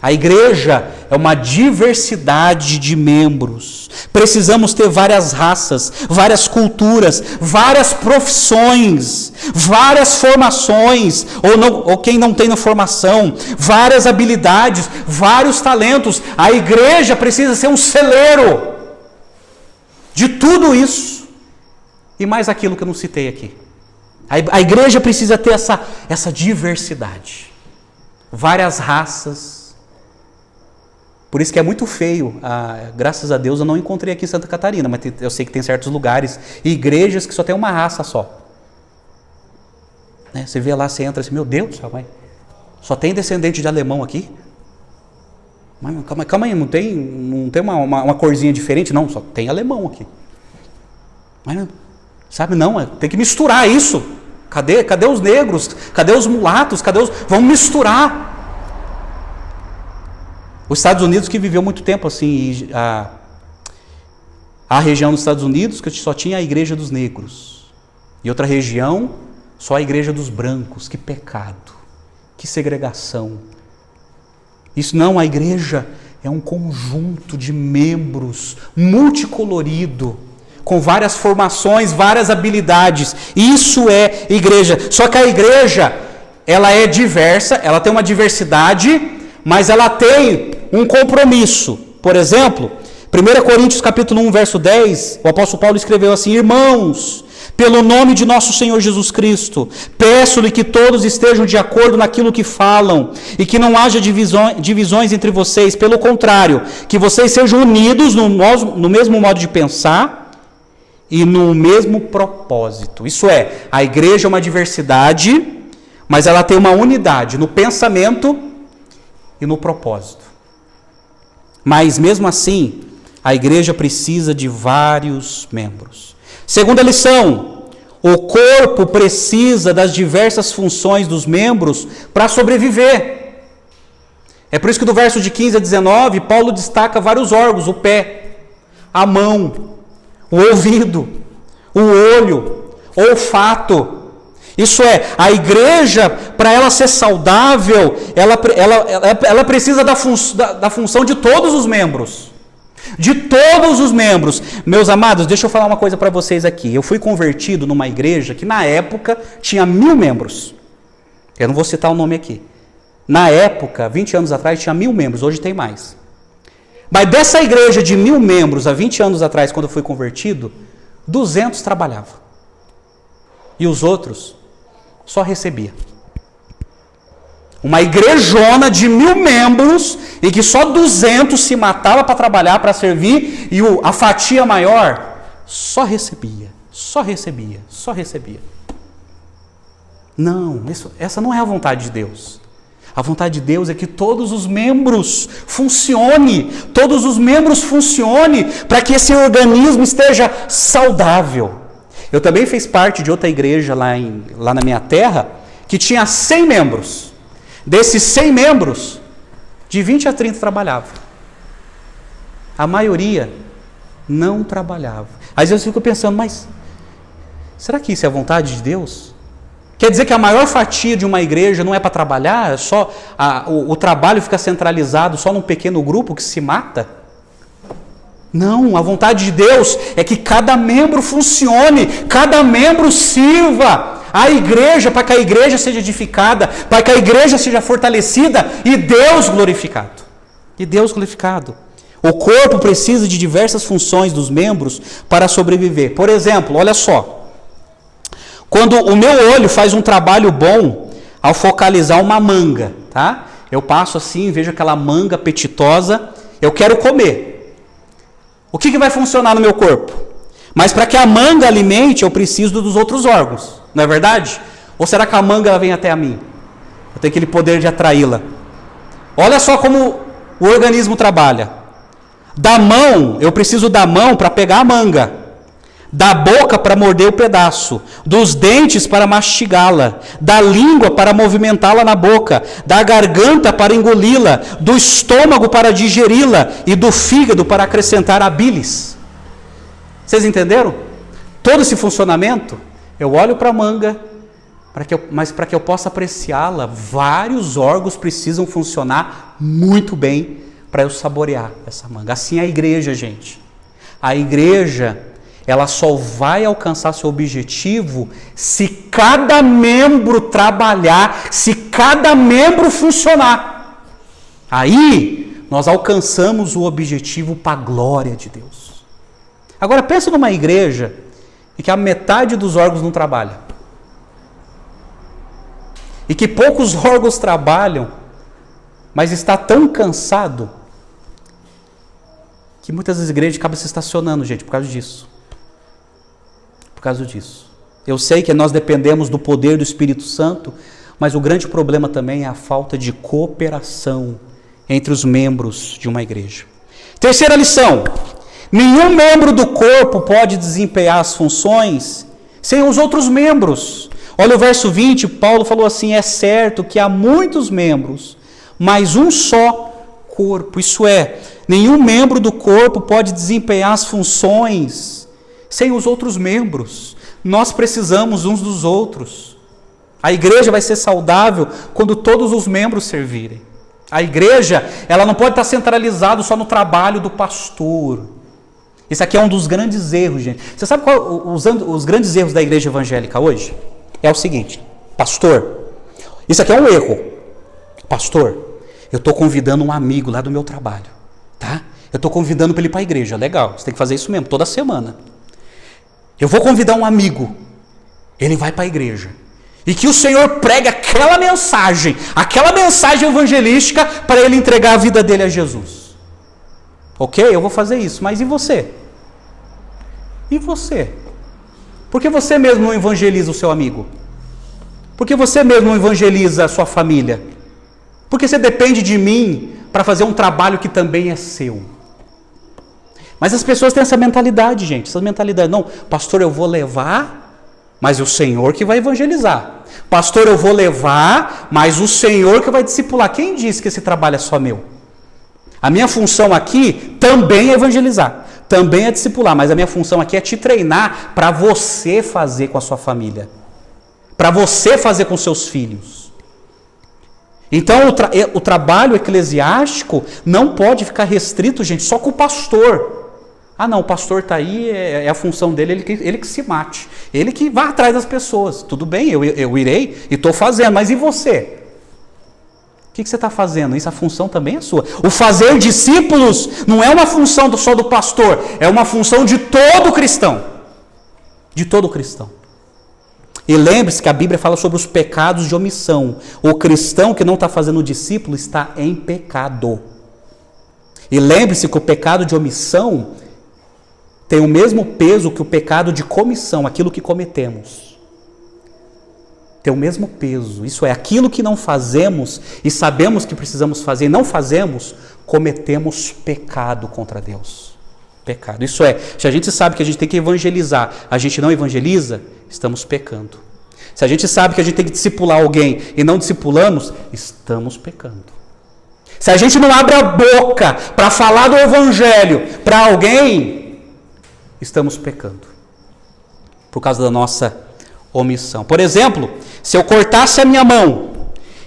A igreja é uma diversidade de membros. Precisamos ter várias raças, várias culturas, várias profissões, várias formações, ou quem não tem formação, várias habilidades, vários talentos. A igreja precisa ser um celeiro de tudo isso e mais aquilo que eu não citei aqui. A igreja precisa ter essa diversidade, várias raças. Por isso que é muito feio, graças a Deus eu não encontrei aqui em Santa Catarina, mas eu sei que tem certos lugares e igrejas que só tem uma raça só. Né? Você vê lá, você entra assim, meu Deus do céu, mas só tem descendente de alemão aqui? Mas, calma aí, não tem uma corzinha diferente? Não, só tem alemão aqui. Mas, sabe, não, tem que misturar isso. Cadê os negros? Cadê os mulatos? Vamos misturar. Os Estados Unidos que viveu muito tempo assim, a região dos Estados Unidos que só tinha a igreja dos negros. E outra região, só a igreja dos brancos. Que pecado, que segregação. Isso não, a igreja é um conjunto de membros multicolorido, com várias formações, várias habilidades. Isso é igreja. Só que a igreja, ela é diversa, ela tem uma diversidade, mas ela tem um compromisso. Por exemplo, 1 Coríntios capítulo 1, verso 10, o apóstolo Paulo escreveu assim: irmãos, pelo nome de nosso Senhor Jesus Cristo, peço-lhe que todos estejam de acordo naquilo que falam, e que não haja divisões entre vocês, pelo contrário, que vocês sejam unidos no mesmo modo de pensar e no mesmo propósito. Isso é, a igreja é uma diversidade, mas ela tem uma unidade no pensamento e no propósito. Mas mesmo assim, a igreja precisa de vários membros. Segunda lição, o corpo precisa das diversas funções dos membros para sobreviver. É por isso que do verso de 15 a 19, Paulo destaca vários órgãos: o pé, a mão, o ouvido, o olho, o olfato. Isso é, a igreja, para ela ser saudável, ela precisa da função de todos os membros. De todos os membros. Meus amados, deixa eu falar uma coisa para vocês aqui. Eu fui convertido numa igreja que na época tinha 1000 membros. Eu não vou citar o nome aqui. Na época, 20 anos atrás, tinha 1000 membros, hoje tem mais. Mas dessa igreja de 1000 membros, há 20 anos atrás, quando eu fui convertido, 200 trabalhavam. E os outros só recebia. Uma igrejona de 1000 membros, em que só 200 se matava para trabalhar, para servir, e a fatia maior só recebia, só recebia, só recebia. Não, essa não é a vontade de Deus. A vontade de Deus é que todos os membros funcionem, para que esse organismo esteja saudável. Eu também fiz parte de outra igreja lá na minha terra, que tinha 100 membros. Desses 100 membros, de 20 a 30 trabalhavam. A maioria não trabalhava. Às vezes eu fico pensando, mas será que isso é a vontade de Deus? Quer dizer que a maior fatia de uma igreja não é para trabalhar? Só o trabalho fica centralizado só num pequeno grupo que se mata? Não, a vontade de Deus é que cada membro funcione, cada membro sirva a igreja, para que a igreja seja edificada, para que a igreja seja fortalecida e Deus glorificado. O corpo precisa de diversas funções dos membros para sobreviver. Por exemplo, olha só, quando o meu olho faz um trabalho bom ao focalizar uma manga, tá? Eu passo assim, vejo aquela manga apetitosa, eu quero comer. O que vai funcionar no meu corpo? Mas para que a manga alimente, eu preciso dos outros órgãos, não é verdade? Ou será que a manga ela vem até a mim? Eu tenho aquele poder de atraí-la. Olha só como o organismo trabalha. Da mão, eu preciso da mão para pegar a manga. Da boca para morder o pedaço. Dos dentes para mastigá-la. Da língua para movimentá-la na boca. Da garganta para engoli-la. Do estômago para digeri-la. E do fígado para acrescentar a bilis. Vocês entenderam? Todo esse funcionamento, eu olho para a manga, mas para que eu possa apreciá-la, vários órgãos precisam funcionar muito bem para eu saborear essa manga. Assim é a igreja, gente. A igreja, ela só vai alcançar seu objetivo se cada membro trabalhar, se cada membro funcionar. Aí, nós alcançamos o objetivo para a glória de Deus. Agora, pensa numa igreja em que a metade dos órgãos não trabalha. E que poucos órgãos trabalham, mas está tão cansado que muitas das igrejas acabam se estacionando, gente, por causa disso. Por causa disso. Eu sei que nós dependemos do poder do Espírito Santo, mas o grande problema também é a falta de cooperação entre os membros de uma igreja. Terceira lição. Nenhum membro do corpo pode desempenhar as funções sem os outros membros. Olha o verso 20, Paulo falou assim: é certo que há muitos membros, mas um só corpo. Isso é, nenhum membro do corpo pode desempenhar as funções sem os outros membros. Nós precisamos uns dos outros. A igreja vai ser saudável quando todos os membros servirem. A igreja, ela não pode estar centralizada só no trabalho do pastor. Isso aqui é um dos grandes erros, gente. Você sabe qual os grandes erros da igreja evangélica hoje? É o seguinte: pastor, isso aqui é um erro. Pastor, eu estou convidando um amigo lá do meu trabalho, tá? Eu estou convidando para ele ir para a igreja. Legal, você tem que fazer isso mesmo, toda semana. Eu vou convidar um amigo, ele vai para a igreja. E que o Senhor pregue aquela mensagem evangelística para ele entregar a vida dele a Jesus. Ok, eu vou fazer isso, mas e você? E você? Por que você mesmo não evangeliza o seu amigo? Por que você mesmo não evangeliza a sua família? Porque você depende de mim para fazer um trabalho que também é seu. Mas as pessoas têm essa mentalidade, gente. Essa mentalidade, não, pastor, eu vou levar, mas é o Senhor que vai evangelizar. Pastor, eu vou levar, mas o Senhor que vai discipular. Quem disse que esse trabalho é só meu? A minha função aqui também é evangelizar, também é discipular, mas a minha função aqui é te treinar para você fazer com a sua família, para você fazer com seus filhos. Então o trabalho eclesiástico não pode ficar restrito, gente, só com o pastor. Ah não, o pastor está aí, é a função dele, ele que se mate, ele que vá atrás das pessoas. Tudo bem, eu irei e estou fazendo, mas e você? O que você está fazendo? Isso, a função também é sua. O fazer discípulos não é uma função só do pastor, é uma função de todo cristão. De todo cristão. E lembre-se que a Bíblia fala sobre os pecados de omissão. O cristão que não está fazendo discípulo está em pecado. E lembre-se que o pecado de omissão tem o mesmo peso que o pecado de comissão, aquilo que cometemos. Tem o mesmo peso. Isso é, aquilo que não fazemos e sabemos que precisamos fazer e não fazemos, cometemos pecado contra Deus. Pecado. Isso é, se a gente sabe que a gente tem que evangelizar, a gente não evangeliza, estamos pecando. Se a gente sabe que a gente tem que discipular alguém e não discipulamos, estamos pecando. Se a gente não abre a boca para falar do evangelho para alguém, estamos pecando. Por causa da nossa omissão. Por exemplo, se eu cortasse a minha mão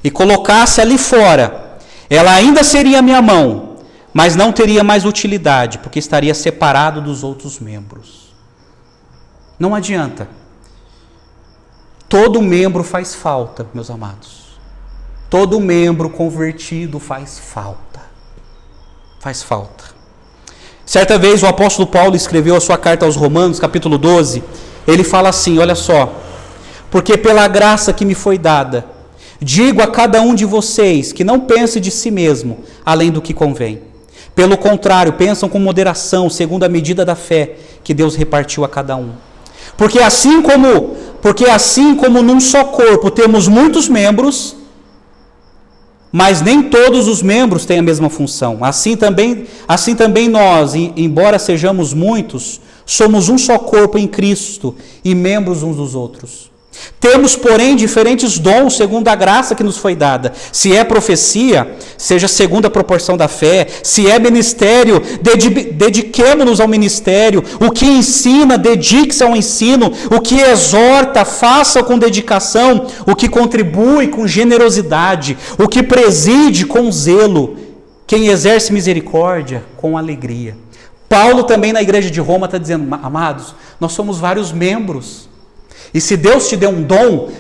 e colocasse ali fora, ela ainda seria a minha mão, mas não teria mais utilidade, porque estaria separado dos outros membros. Não adianta. Todo membro faz falta, meus amados. Todo membro convertido faz falta. Faz falta. Certa vez o apóstolo Paulo escreveu a sua carta aos Romanos, capítulo 12, ele fala assim, olha só: porque pela graça que me foi dada, digo a cada um de vocês que não pense de si mesmo, além do que convém. Pelo contrário, pensam com moderação, segundo a medida da fé que Deus repartiu a cada um. Porque assim como num só corpo temos muitos membros, mas nem todos os membros têm a mesma função. Assim também nós, embora sejamos muitos, somos um só corpo em Cristo e membros uns dos outros. Temos, porém, diferentes dons segundo a graça que nos foi dada. Se é profecia, seja segundo a proporção da fé. Se é ministério, dediquemo-nos ao ministério. O que ensina, dedique-se ao ensino. O que exorta, faça com dedicação. O que contribui, com generosidade. O que preside, com zelo. Quem exerce misericórdia, com alegria. Paulo também na igreja de Roma está dizendo, amados, nós somos vários membros. E se Deus te deu um dom,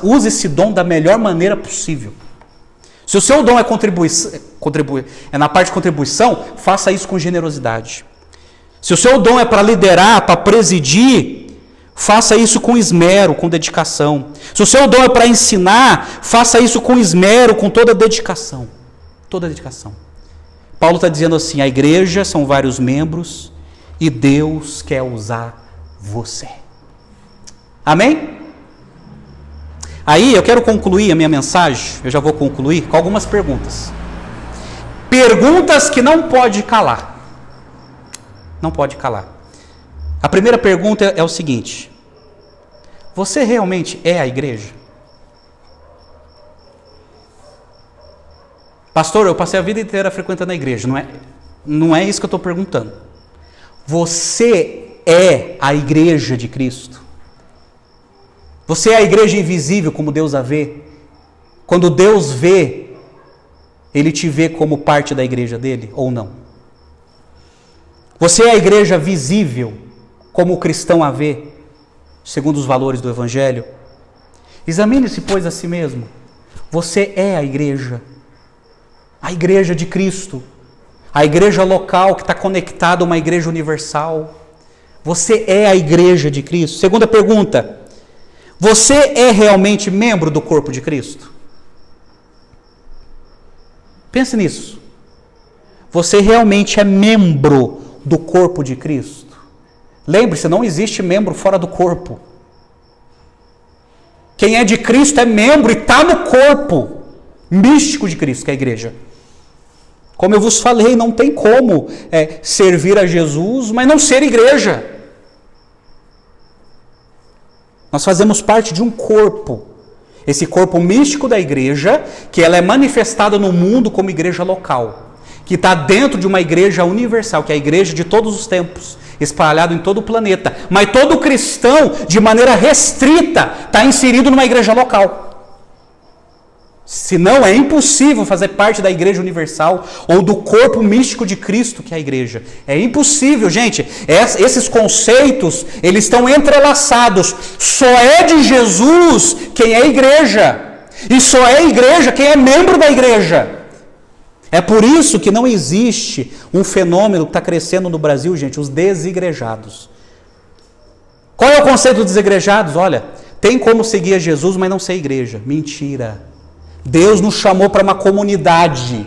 use esse dom da melhor maneira possível. Se o seu dom é na parte de contribuição, faça isso com generosidade. Se o seu dom é para liderar, para presidir, faça isso com esmero, com dedicação. Se o seu dom é para ensinar, faça isso com esmero, com toda dedicação. Toda dedicação. Paulo está dizendo assim, a igreja são vários membros e Deus quer usar você. Amém? Aí eu quero concluir a minha mensagem, eu já vou concluir com algumas perguntas. Perguntas que não pode calar. Não pode calar. A primeira pergunta é o seguinte: você realmente é a igreja? Pastor, eu passei a vida inteira frequentando a igreja. Não é isso que eu estou perguntando. Você é a igreja de Cristo? Você é a igreja invisível como Deus a vê? Quando Deus vê, Ele te vê como parte da igreja dele ou não? Você é a igreja visível como o cristão a vê, segundo os valores do Evangelho? Examine-se, pois, a si mesmo. Você é a igreja de Cristo, a igreja local que está conectada a uma igreja universal. Você é a igreja de Cristo. Segunda pergunta: você é realmente membro do corpo de Cristo? Pense nisso. Você realmente é membro do corpo de Cristo? Lembre-se, não existe membro fora do corpo. Quem é de Cristo é membro e está no corpo místico de Cristo, que é a igreja. Como eu vos falei, não tem como servir a Jesus, mas não ser igreja. Nós fazemos parte de um corpo. Esse corpo místico da igreja, que ela é manifestada no mundo como igreja local, que está dentro de uma igreja universal, que é a igreja de todos os tempos, espalhado em todo o planeta. Mas todo cristão, de maneira restrita, está inserido numa igreja local. Senão é impossível fazer parte da igreja universal ou do corpo místico de Cristo, que é a igreja. É impossível, gente. Esses conceitos, eles estão entrelaçados. Só é de Jesus quem é igreja. E só é igreja quem é membro da igreja. É por isso que não existe um fenômeno que está crescendo no Brasil, gente, os desigrejados. Qual é o conceito dos desigrejados? Olha, tem como seguir a Jesus, mas não ser igreja. Mentira. Deus nos chamou para uma comunidade.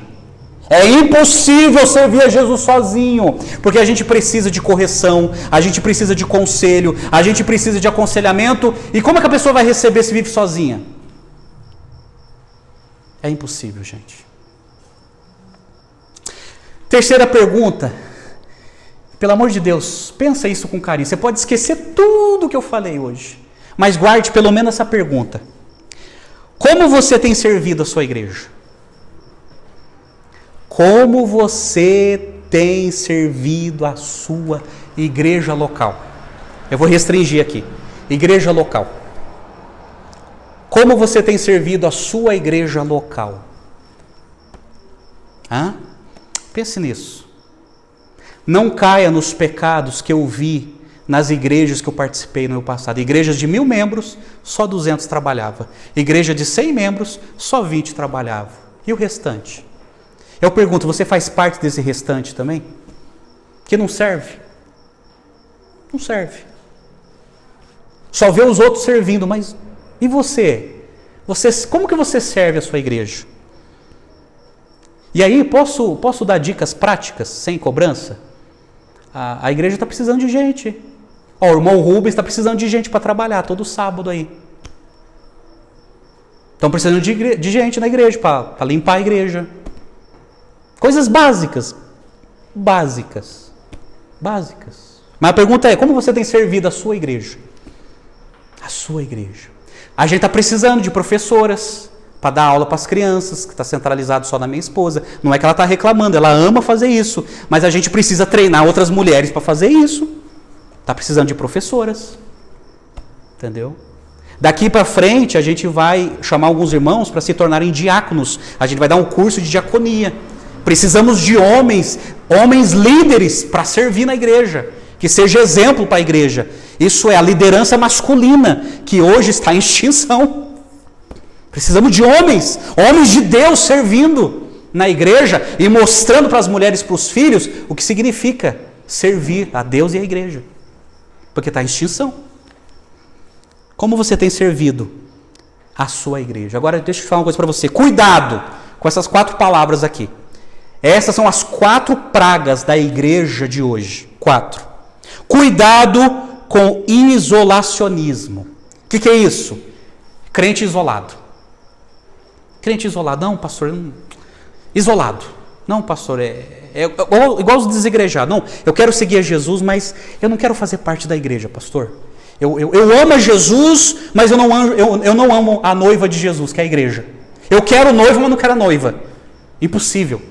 É impossível servir a Jesus sozinho, porque a gente precisa de correção, a gente precisa de conselho, a gente precisa de aconselhamento. E como é que a pessoa vai receber se vive sozinha? É impossível, gente. Terceira pergunta. Pelo amor de Deus, pensa isso com carinho. Você pode esquecer tudo que eu falei hoje, mas guarde pelo menos essa pergunta. Como você tem servido a sua igreja? Como você tem servido a sua igreja local? Eu vou restringir aqui. Igreja local. Como você tem servido a sua igreja local? Pense nisso. Não caia nos pecados que eu vi nas igrejas que eu participei no meu passado. Igrejas de 1000 membros, só 200 trabalhava. Igreja de 100 membros, só 20 trabalhava. E o restante? Eu pergunto, você faz parte desse restante também? Que não serve? Não serve. Só vê os outros servindo, mas e você? Como que você serve a sua igreja? E aí, posso dar dicas práticas, sem cobrança? A igreja está precisando de gente. O irmão Rubens está precisando de gente para trabalhar todo sábado aí. Estão precisando de gente na igreja para limpar a igreja. Coisas básicas. Básicas. Mas a pergunta é, como você tem servido a sua igreja? A sua igreja. A gente está precisando de professoras para dar aula para as crianças, que está centralizado só na minha esposa. Não é que ela está reclamando, ela ama fazer isso. Mas a gente precisa treinar outras mulheres para fazer isso. Está precisando de professoras. Entendeu? Daqui para frente, a gente vai chamar alguns irmãos para se tornarem diáconos. A gente vai dar um curso de diaconia. Precisamos de homens líderes para servir na igreja, que seja exemplo para a igreja. Isso é a liderança masculina, que hoje está em extinção. Precisamos de homens de Deus servindo na igreja e mostrando para as mulheres e para os filhos o que significa servir a Deus e a igreja. Porque está em extinção. Como você tem servido a sua igreja? Agora deixa eu falar uma coisa para você. Cuidado com essas 4 palavras aqui. Essas são as 4 pragas da igreja de hoje. 4. Cuidado com isolacionismo. O que é isso? Crente isolado. Crente isolado. Não, pastor. Isolado. Não, pastor. É igual os desigrejados. Não, eu quero seguir a Jesus, mas eu não quero fazer parte da igreja, pastor. Eu amo a Jesus, mas eu não amo a noiva de Jesus, que é a igreja. Eu quero o noivo, mas não quero a noiva. Impossível.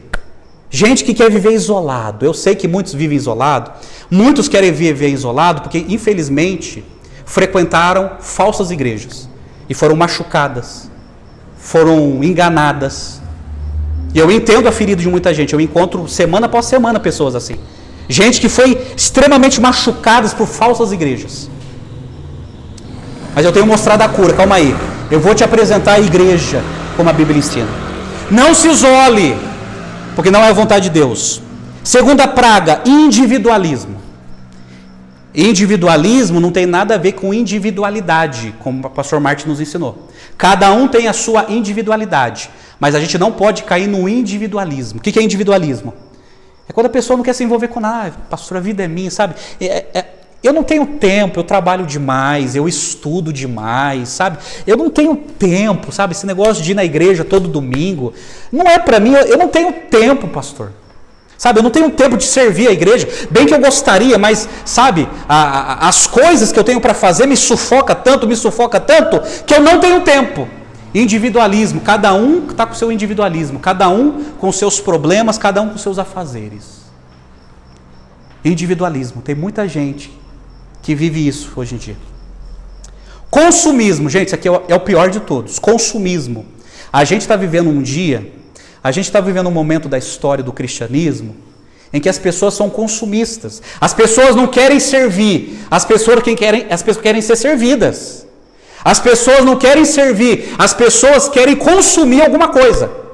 Gente que quer viver isolado. Eu sei que muitos vivem isolado. Muitos querem viver isolado porque, infelizmente, frequentaram falsas igrejas. E foram machucadas. Foram enganadas. E eu entendo a ferida de muita gente. Eu encontro semana após semana pessoas assim. Gente que foi extremamente machucadas por falsas igrejas. Mas eu tenho mostrado a cura, calma aí. Eu vou te apresentar a igreja, como a Bíblia ensina. Não se isole, porque não é a vontade de Deus. Segunda praga, individualismo. Individualismo não tem nada a ver com individualidade, como o pastor Martin nos ensinou. Cada um tem a sua individualidade, mas a gente não pode cair no individualismo. O que é individualismo? É quando a pessoa não quer se envolver com nada. Pastor, a vida é minha, sabe? Eu não tenho tempo, eu trabalho demais, eu estudo demais, sabe? Eu não tenho tempo, sabe? Esse negócio de ir na igreja todo domingo, não é para mim, eu não tenho tempo, pastor. Sabe, eu não tenho tempo de servir a igreja, bem que eu gostaria, mas, sabe, as coisas que eu tenho para fazer me sufoca tanto, que eu não tenho tempo. Individualismo, cada um está com o seu individualismo, cada um com os seus problemas, cada um com os seus afazeres. Individualismo, tem muita gente que vive isso hoje em dia. Consumismo, gente, isso aqui é o pior de todos. Consumismo. A gente está vivendo um momento da história do cristianismo em que as pessoas são consumistas. As pessoas não querem servir, as pessoas querem ser servidas. As pessoas não querem servir, as pessoas querem consumir alguma coisa.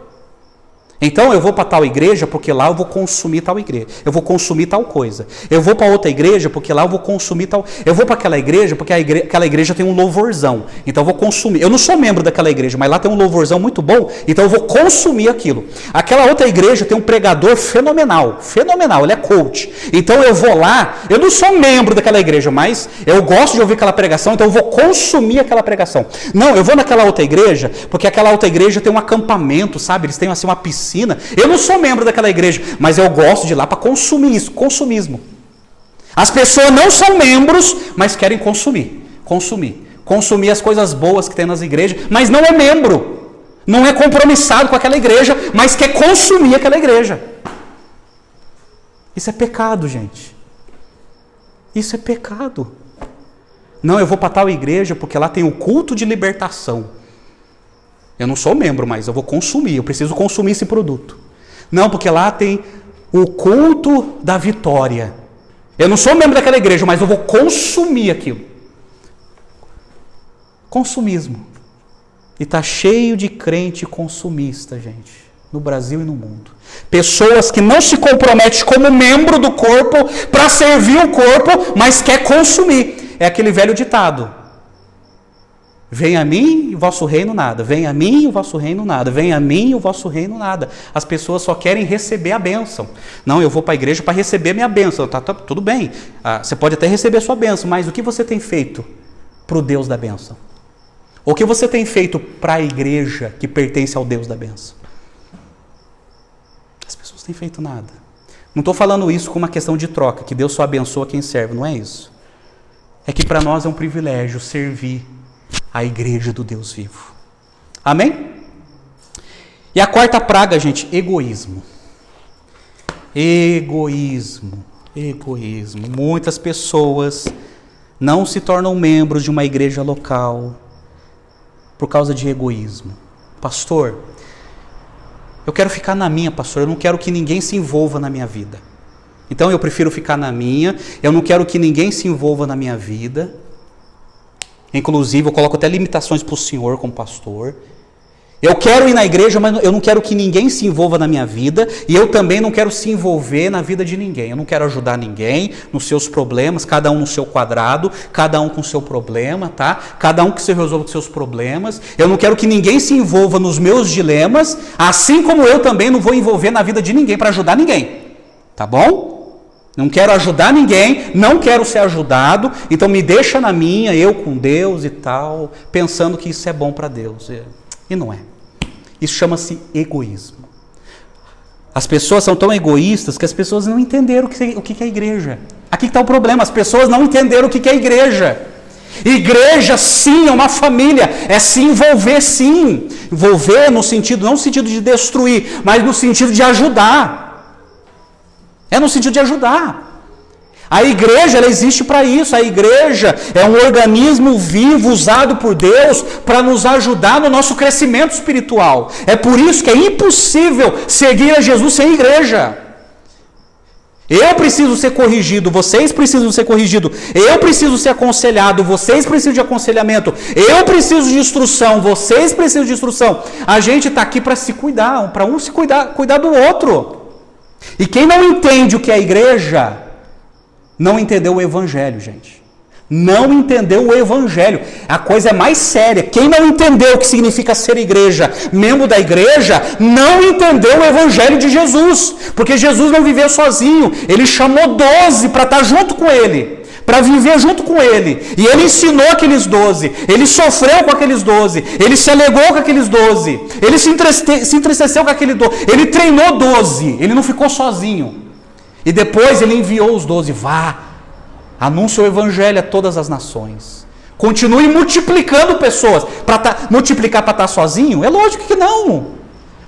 Então eu vou para tal igreja porque lá eu vou consumir tal igreja. Eu vou consumir tal coisa. Eu vou para outra igreja porque lá eu vou consumir tal. Eu vou para aquela igreja porque aquela igreja tem um louvorzão. Então eu vou consumir. Eu não sou membro daquela igreja, mas lá tem um louvorzão muito bom. Então eu vou consumir aquilo. Aquela outra igreja tem um pregador fenomenal. Fenomenal, ele é coach. Então eu vou lá. Eu não sou membro daquela igreja, mas eu gosto de ouvir aquela pregação. Então eu vou consumir aquela pregação. Não, eu vou naquela outra igreja porque aquela outra igreja tem um acampamento, sabe? Eles têm assim uma piscina. Eu não sou membro daquela igreja, mas eu gosto de ir lá para consumir isso, consumismo. As pessoas não são membros, mas querem consumir as coisas boas que tem nas igrejas, mas não é membro, não é compromissado com aquela igreja, mas quer consumir aquela igreja. Isso é pecado, gente. Isso é pecado. Não, eu vou para tal igreja porque lá tem o culto de libertação. Eu não sou membro, mas eu vou consumir, eu preciso consumir esse produto. Não, porque lá tem o culto da vitória. Eu não sou membro daquela igreja, mas eu vou consumir aquilo. Consumismo. E está cheio de crente consumista, gente, no Brasil e no mundo. Pessoas que não se comprometem como membro do corpo para servir o corpo, mas quer consumir. É aquele velho ditado. Venha a mim e o vosso reino nada. Venha a mim e o vosso reino nada. Venha a mim e o vosso reino nada. As pessoas só querem receber a bênção. Não, eu vou para a igreja para receber a minha bênção. Tá, tudo bem. Você pode até receber a sua bênção, mas o que você tem feito para o Deus da bênção? O que você tem feito para a igreja que pertence ao Deus da bênção? As pessoas não têm feito nada. Não estou falando isso com uma questão de troca, que Deus só abençoa quem serve. Não é isso. É que para nós é um privilégio servir a igreja do Deus vivo. Amém? E a quarta praga, gente, egoísmo. Egoísmo. Muitas pessoas não se tornam membros de uma igreja local por causa de egoísmo. Pastor, eu quero ficar na minha, pastor, eu não quero que ninguém se envolva na minha vida. Então eu prefiro ficar na minha, eu não quero que ninguém se envolva na minha vida. Inclusive, eu coloco até limitações para o senhor como pastor. Eu quero ir na igreja, mas eu não quero que ninguém se envolva na minha vida. E eu também não quero se envolver na vida de ninguém. Eu não quero ajudar ninguém nos seus problemas, cada um no seu quadrado, cada um com o seu problema, tá? Cada um que se resolva os seus problemas. Eu não quero que ninguém se envolva nos meus dilemas, assim como eu também não vou envolver na vida de ninguém para ajudar ninguém. Tá bom? Não quero ajudar ninguém, não quero ser ajudado, então me deixa na minha, eu com Deus e tal, pensando que isso é bom para Deus. E não é. Isso chama-se egoísmo. As pessoas são tão egoístas que as pessoas não entenderam o que é igreja. Aqui está o problema, as pessoas não entenderam o que é igreja. Igreja, sim, é uma família, é se envolver, sim. Envolver no sentido, não no sentido de destruir, mas no sentido de ajudar. É no sentido de ajudar. A igreja, ela existe para isso. A igreja é um organismo vivo usado por Deus para nos ajudar no nosso crescimento espiritual. É por isso que é impossível seguir a Jesus sem igreja. Eu preciso ser corrigido, vocês precisam ser corrigidos. Eu preciso ser aconselhado, vocês precisam de aconselhamento. Eu preciso de instrução, vocês precisam de instrução. A gente está aqui para se cuidar, para um se cuidar do outro. E quem não entende o que é a igreja, não entendeu o evangelho, gente. Não entendeu o evangelho. A coisa é mais séria. Quem não entendeu o que significa ser igreja, membro da igreja, não entendeu o evangelho de Jesus. Porque Jesus não viveu sozinho. Ele chamou 12 para estar junto com ele, para viver junto com ele. E ele ensinou aqueles 12. Ele sofreu com aqueles 12. Ele se alegou com aqueles 12. Ele se entristeceu com aquele 12. Ele treinou 12. Ele não ficou sozinho. E depois ele enviou os 12. Vá, anuncie o evangelho a todas as nações. Continue multiplicando pessoas. Multiplicar para estar sozinho? É lógico que não.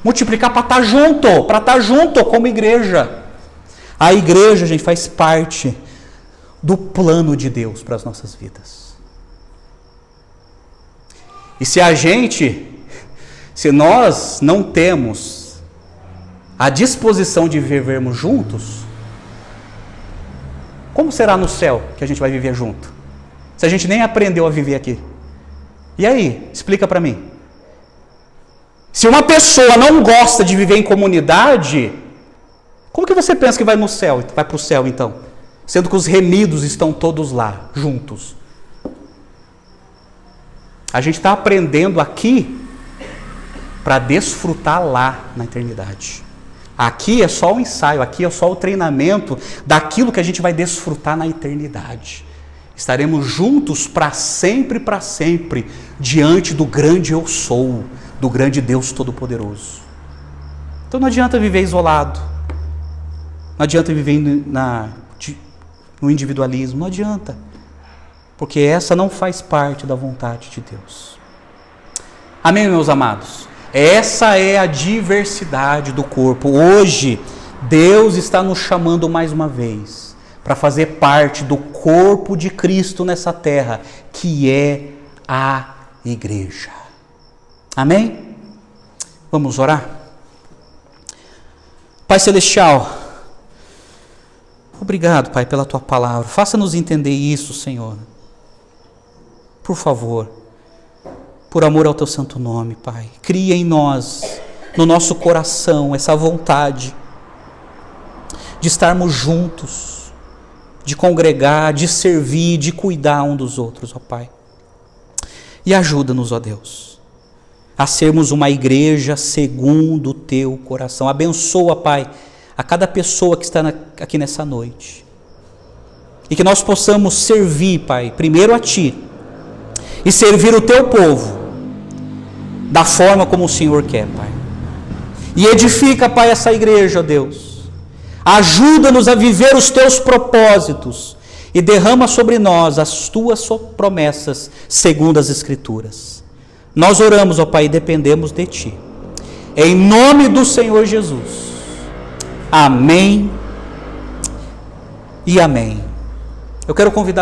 Multiplicar para estar junto como igreja. A igreja, gente, faz parte do plano de Deus para as nossas vidas. E se nós não temos a disposição de vivermos juntos, como será no céu que a gente vai viver junto? Se a gente nem aprendeu a viver aqui. E aí, explica para mim. Se uma pessoa não gosta de viver em comunidade, como que você pensa que vai no céu? Vai para o céu então? Sendo que os remidos estão todos lá, juntos. A gente está aprendendo aqui para desfrutar lá na eternidade. Aqui é só o ensaio, aqui é só o treinamento daquilo que a gente vai desfrutar na eternidade. Estaremos juntos para sempre, diante do grande eu sou, do grande Deus Todo-Poderoso. Então não adianta viver isolado, não adianta viver no individualismo, não adianta, porque essa não faz parte da vontade de Deus. Amém, meus amados? Essa é a diversidade do corpo. Hoje, Deus está nos chamando mais uma vez para fazer parte do corpo de Cristo nessa terra, que é a igreja. Amém? Vamos orar? Pai Celestial, obrigado, Pai, pela Tua palavra. Faça-nos entender isso, Senhor. Por favor. Por amor ao Teu santo nome, Pai. Cria em nós, no nosso coração, essa vontade de estarmos juntos, de congregar, de servir, de cuidar um dos outros, ó Pai. E ajuda-nos, ó Deus, a sermos uma igreja segundo o teu coração. Abençoa, Pai, a cada pessoa que está aqui nessa noite. E que nós possamos servir, Pai, primeiro a Ti, e servir o Teu povo, da forma como o Senhor quer, Pai. E edifica, Pai, essa igreja, ó Deus. Ajuda-nos a viver os Teus propósitos, e derrama sobre nós as Tuas promessas, segundo as Escrituras. Nós oramos, ó Pai, e dependemos de Ti. Em nome do Senhor Jesus. Amém e amém. Eu quero convidar